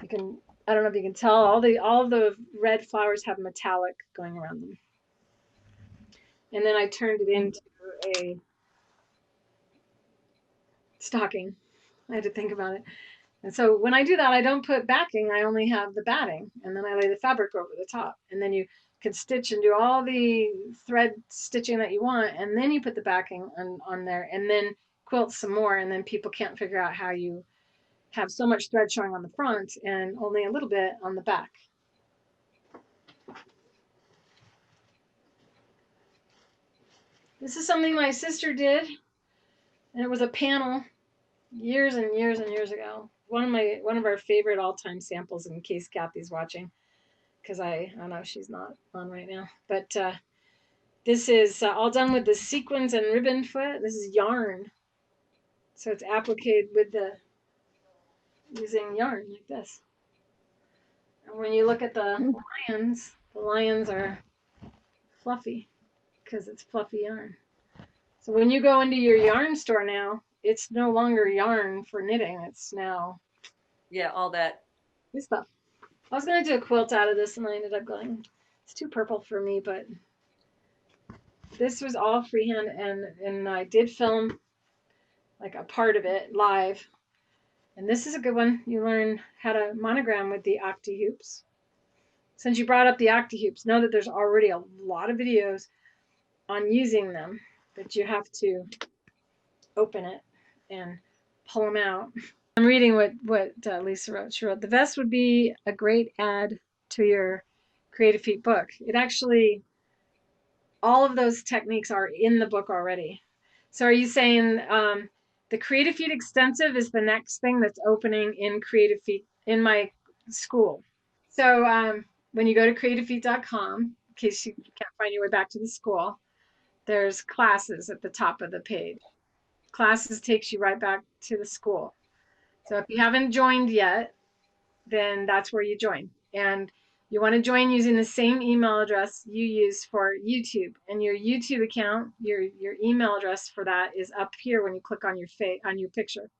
you can, I don't know if you can tell, all the red flowers have metallic going around them. And then I turned it into a stocking. I had to think about it. And so when I do that, I don't put backing, I only have the batting, and then I lay the fabric over the top. And then you can stitch and do all the thread stitching that you want, and then you put the backing on there, and then quilt some more, and then people can't figure out how you have so much thread showing on the front and only a little bit on the back. This is something my sister did, and it was a panel years and years and years ago. One of our favorite all-time samples, in case Kathy's watching, because I know she's not on right now. But this is all done with the sequins and ribbon foot. This is yarn, so it's appliqued with using yarn like this. And when you look at the lions are fluffy because it's fluffy yarn. So when you go into your yarn store now, it's no longer yarn for knitting. It's now all that. this stuff. I was going to do a quilt out of this, and I ended up going, it's too purple for me, but this was all freehand, and I did film like a part of it live. And this is a good one. You learn how to monogram with the octahoops. Since you brought up the octahoops, know that there's already a lot of videos on using them, but you have to open it and pull them out. I'm reading what Lisa wrote. She wrote, the vest would be a great add to your Creative Feet book. It actually, all of those techniques are in the book already. So are you saying the Creative Feet Extensive is the next thing that's opening in Creative Feet in my school? So when you go to creativefeet.com, case you can't find your way back to the school, there's classes at the top of the page. Classes takes you right back to the school. So if you haven't joined yet, then that's where you join. And you want to join using the same email address you use for YouTube. And your YouTube account, your email address for that is up here when you click on your picture,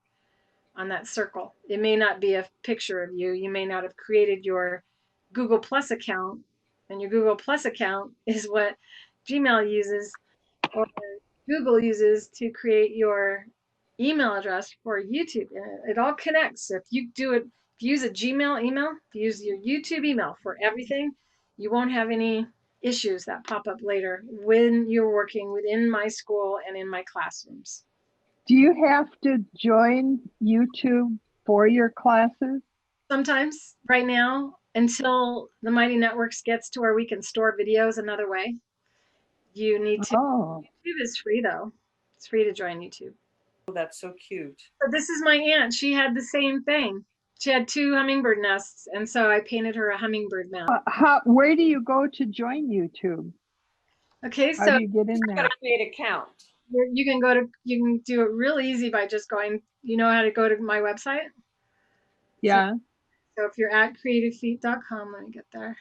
on that circle. It may not be a picture of you. You may not have created your Google Plus account, and your Google Plus account is what Gmail uses or Google uses to create your email address for YouTube. And it all connects. So if you do it, if you use a Gmail email, if you use your YouTube email for everything, you won't have any issues that pop up later when you're working within my school and in my classrooms. Do you have to join YouTube for your classes? Sometimes, right now, until the Mighty Networks gets to where we can store videos another way, you need to. Oh. YouTube is free though. It's free to join YouTube. Oh, that's so cute. So this is my aunt. She had the same thing. She had 2 hummingbird nests, and so I painted her a hummingbird mount. Where do you go to join YouTube? Okay, How so do you get in You there? gotta create an account. you can do it real easy by just going, you know how to go to my website? Yeah. So if you're at creativefeet.com, let me get there.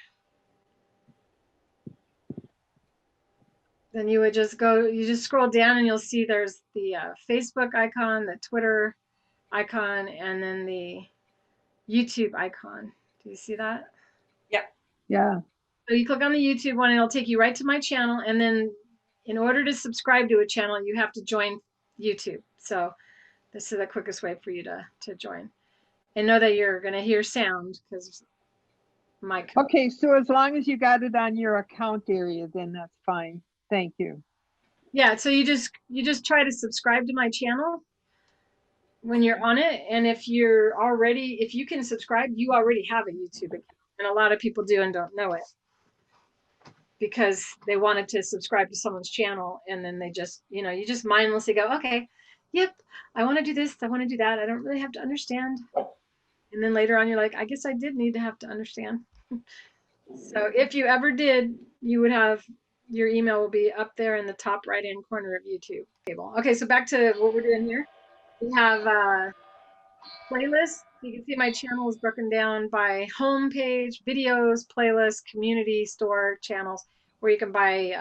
Then you would just go, you just scroll down and you'll see there's the Facebook icon, the Twitter icon, and then the YouTube icon. Do you see that? Yep. Yeah. So you click on the YouTube one, and it'll take you right to my channel. And then in order to subscribe to a channel, you have to join YouTube. So this is the quickest way for you to join. And know that you're going to hear sound because my code. Okay, so as long as you got it on your account area, then that's fine. Thank you. Yeah, so you just try to subscribe to my channel when you're on it. And if you can subscribe, you already have a YouTube account. And a lot of people do and don't know it because they wanted to subscribe to someone's channel and then they just, you just mindlessly go, okay, yep, I want to do this, I want to do that. I don't really have to understand. And then later on, you're like, I guess I did need to have to understand. So if you ever did, you would have your email will be up there in the top right hand corner of YouTube table. Okay, so back to what we're doing here. We have playlists. You can see my channel is broken down by home page, videos, playlists, community store channels where you can buy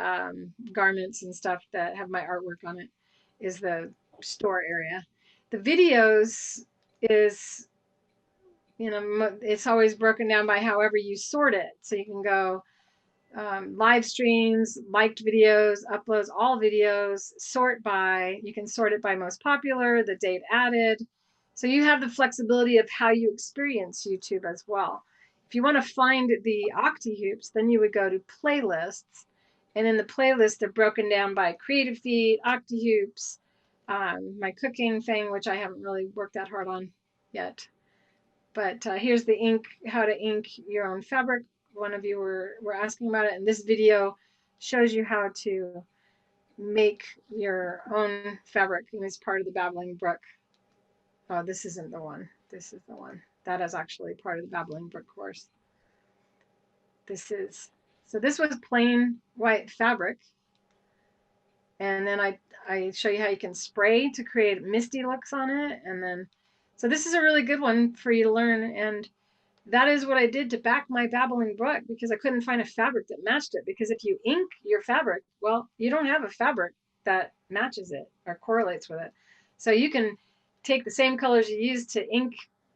garments and stuff that have my artwork on it is the store area. The videos is, it's always broken down by however you sort it. So you can go live streams, liked videos, uploads, all videos, you can sort it by most popular, the date added. So you have the flexibility of how you experience YouTube as well. If you want to find the Octi hoops, then you would go to playlists. And in the playlist, they're broken down by Creative Feet, Octi hoops, my cooking thing, which I haven't really worked that hard on yet. But here's the ink, how to ink your own fabric. One of you were asking about it, and this video shows you how to make your own fabric, and it's part of the Babbling Brook. Oh, this isn't the one. This is the one. That is actually part of the Babbling Brook course. So this was plain white fabric. And then I show you how you can spray to create misty looks on it. And then, so this is a really good one for you to learn. And that is what I did to back my Babbling Brook because I couldn't find a fabric that matched it. Because if you ink your fabric, well, you don't have a fabric that matches it or correlates with it. So you can take the same colors you use to ink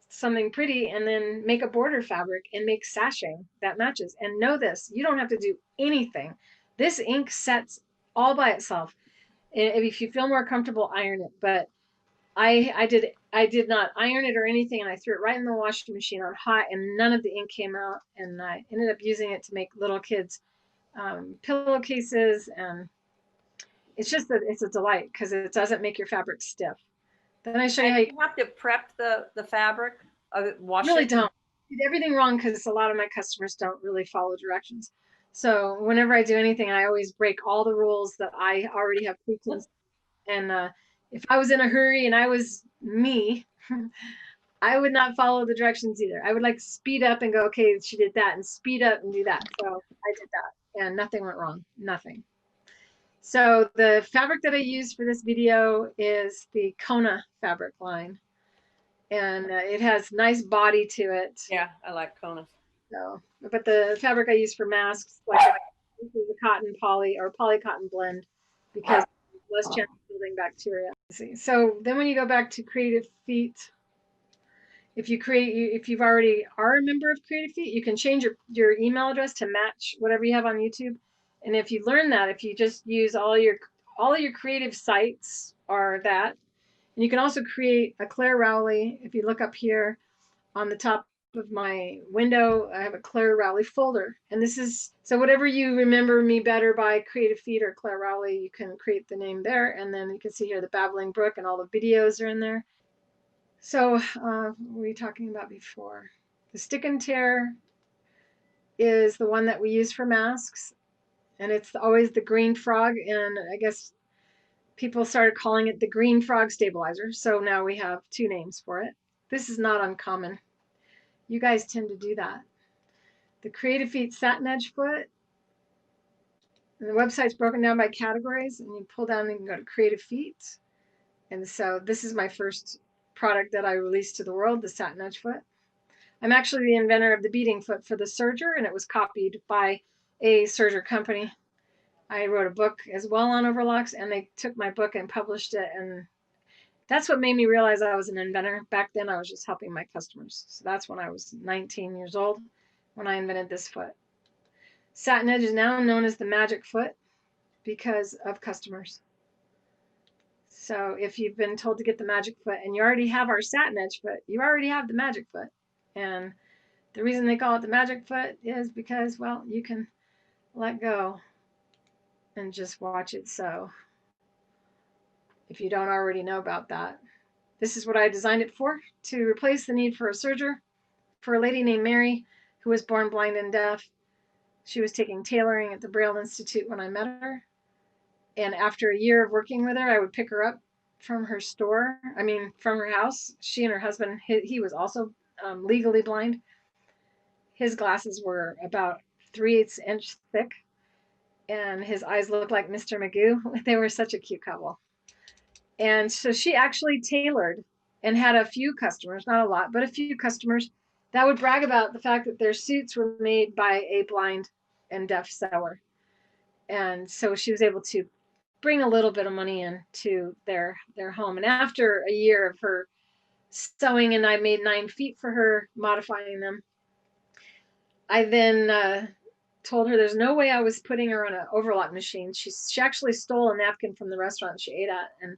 something pretty and then make a border fabric and make sashing that matches. And know this, you don't have to do anything. This ink sets all by itself. If you feel more comfortable, iron it. But I did not iron it or anything, and I threw it right in the washing machine on hot, and none of the ink came out. And I ended up using it to make little kids' pillowcases, and it's just that it's a delight because it doesn't make your fabric stiff. Then I show you how you have to prep the fabric, wash really it. don't. I did everything wrong because a lot of my customers don't really follow directions. So whenever I do anything, I always break all the rules that I already have tweaked. And if I was in a hurry and I was me, I would not follow the directions either. I would like speed up and go, okay, she did that, and speed up and do that. So I did that, and nothing went wrong. Nothing. So the fabric that I used for this video is the Kona fabric line, and it has nice body to it. Yeah, I like Kona. So, but the fabric I use for masks, like this is a cotton poly or poly cotton blend, because less chance of building bacteria. So then when you go back to Creative Feet, if you've already are a member of Creative Feet, you can change your email address to match whatever you have on YouTube. And if you learn that, if you just use all your creative sites are that, and you can also create a Claire Rowley. If you look up here on the top of my window, I have a Claire Rowley folder, and this is so whatever you remember me better by, Creative Feet or Claire Rowley, you can create the name there, and then you can see here the Babbling Brook and all the videos are in there. So what were we talking about before? The Stick and Tear is the one that we use for masks, and it's always the green frog, and I guess people started calling it the green frog stabilizer, so now we have two names for it. This is not uncommon. You guys tend to do that. The Creative Feet satin edge foot, and the website's broken down by categories, and you pull down and you can go to Creative Feet. And so this is my first product that I released to the world, the satin edge foot. I'm actually the inventor of the beading foot for the serger, and it was copied by a serger company. I wrote a book as well on overlocks, and they took my book and published it, and that's what made me realize I was an inventor. Back then I was just helping my customers. So that's when I was 19 years old when I invented this foot. Satin edge is now known as the magic foot because of customers. So if you've been told to get the magic foot and you already have our satin edge foot, you already have the magic foot. And the reason they call it the magic foot is because, well, you can let go and just watch it sew. If you don't already know about that. This is what I designed it for, to replace the need for a serger for a lady named Mary who was born blind and deaf. She was taking tailoring at the Braille Institute when I met her. And after a year of working with her, I would pick her up from her from her house. She and her husband, he was also legally blind. His glasses were about 3/8 inch thick, and his eyes looked like Mr. Magoo. They were such a cute couple. And so she actually tailored and had a few customers, not a lot, but a few customers that would brag about the fact that their suits were made by a blind and deaf sewer. And so she was able to bring a little bit of money into their home. And after a year of her sewing, and I made 9 feet for her, modifying them, I then told her there's no way I was putting her on an overlock machine. She actually stole a napkin from the restaurant she ate at, and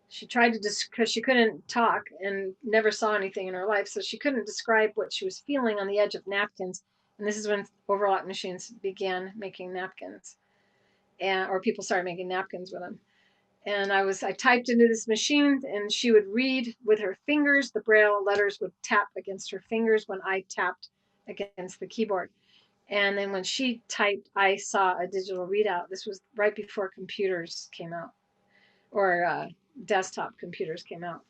she tried to because she couldn't talk and never saw anything in her life, so she couldn't describe what she was feeling on the edge of napkins. And this is when overlock machines began making napkins, or people started making napkins with them. And I typed into this machine, and she would read with her fingers. The Braille letters would tap against her fingers when I tapped against the keyboard. And then when she typed, I saw a digital readout. This was right before computers came out, or desktop computers came out.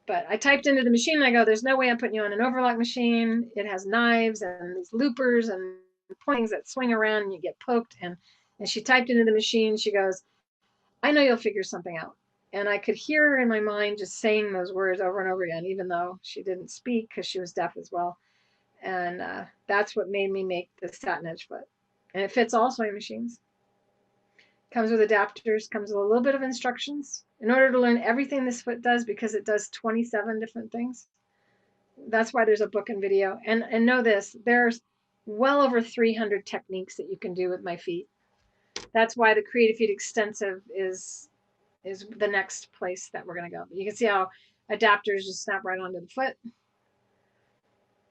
But I typed into the machine, and I go, there's no way I'm putting you on an overlock machine. It has knives and these loopers and pointings that swing around and you get poked. And she typed into the machine. She goes, I know you'll figure something out. And I could hear her in my mind just saying those words over and over again, even though she didn't speak because she was deaf as well. And that's what made me make the satin edge foot. And it fits all sewing machines. Comes with adapters, comes with a little bit of instructions. In order to learn everything this foot does, because it does 27 different things, that's why there's a book and video. And know this, there's well over 300 techniques that you can do with my feet. That's why the Creative Feet Extensive is the next place that we're going to go. You can see how adapters just snap right onto the foot.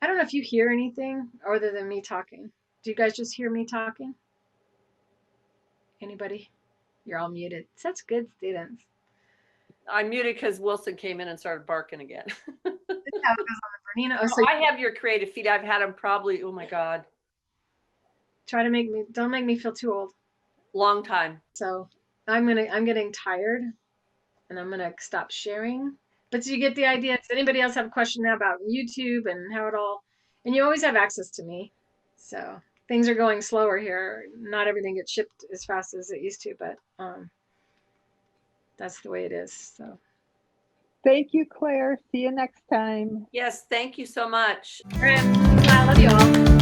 I don't know if you hear anything other than me talking. Do you guys just hear me talking? Anybody? You're all muted. Such good students. I muted because Wilson came in and started barking again. This is how it goes on the Bernina. Oh, so I have your Creative Feet. I've had them probably, oh my God. Don't make me feel too old. Long time. So I'm getting tired, and I'm gonna stop sharing. But you get the idea. Does anybody else have a question now about YouTube and how it all? And you always have access to me. So things are going slower here. Not everything gets shipped as fast as it used to, but that's the way it is. So Thank you, Claire. See you next time. Yes, thank you so much. all right, I love you all.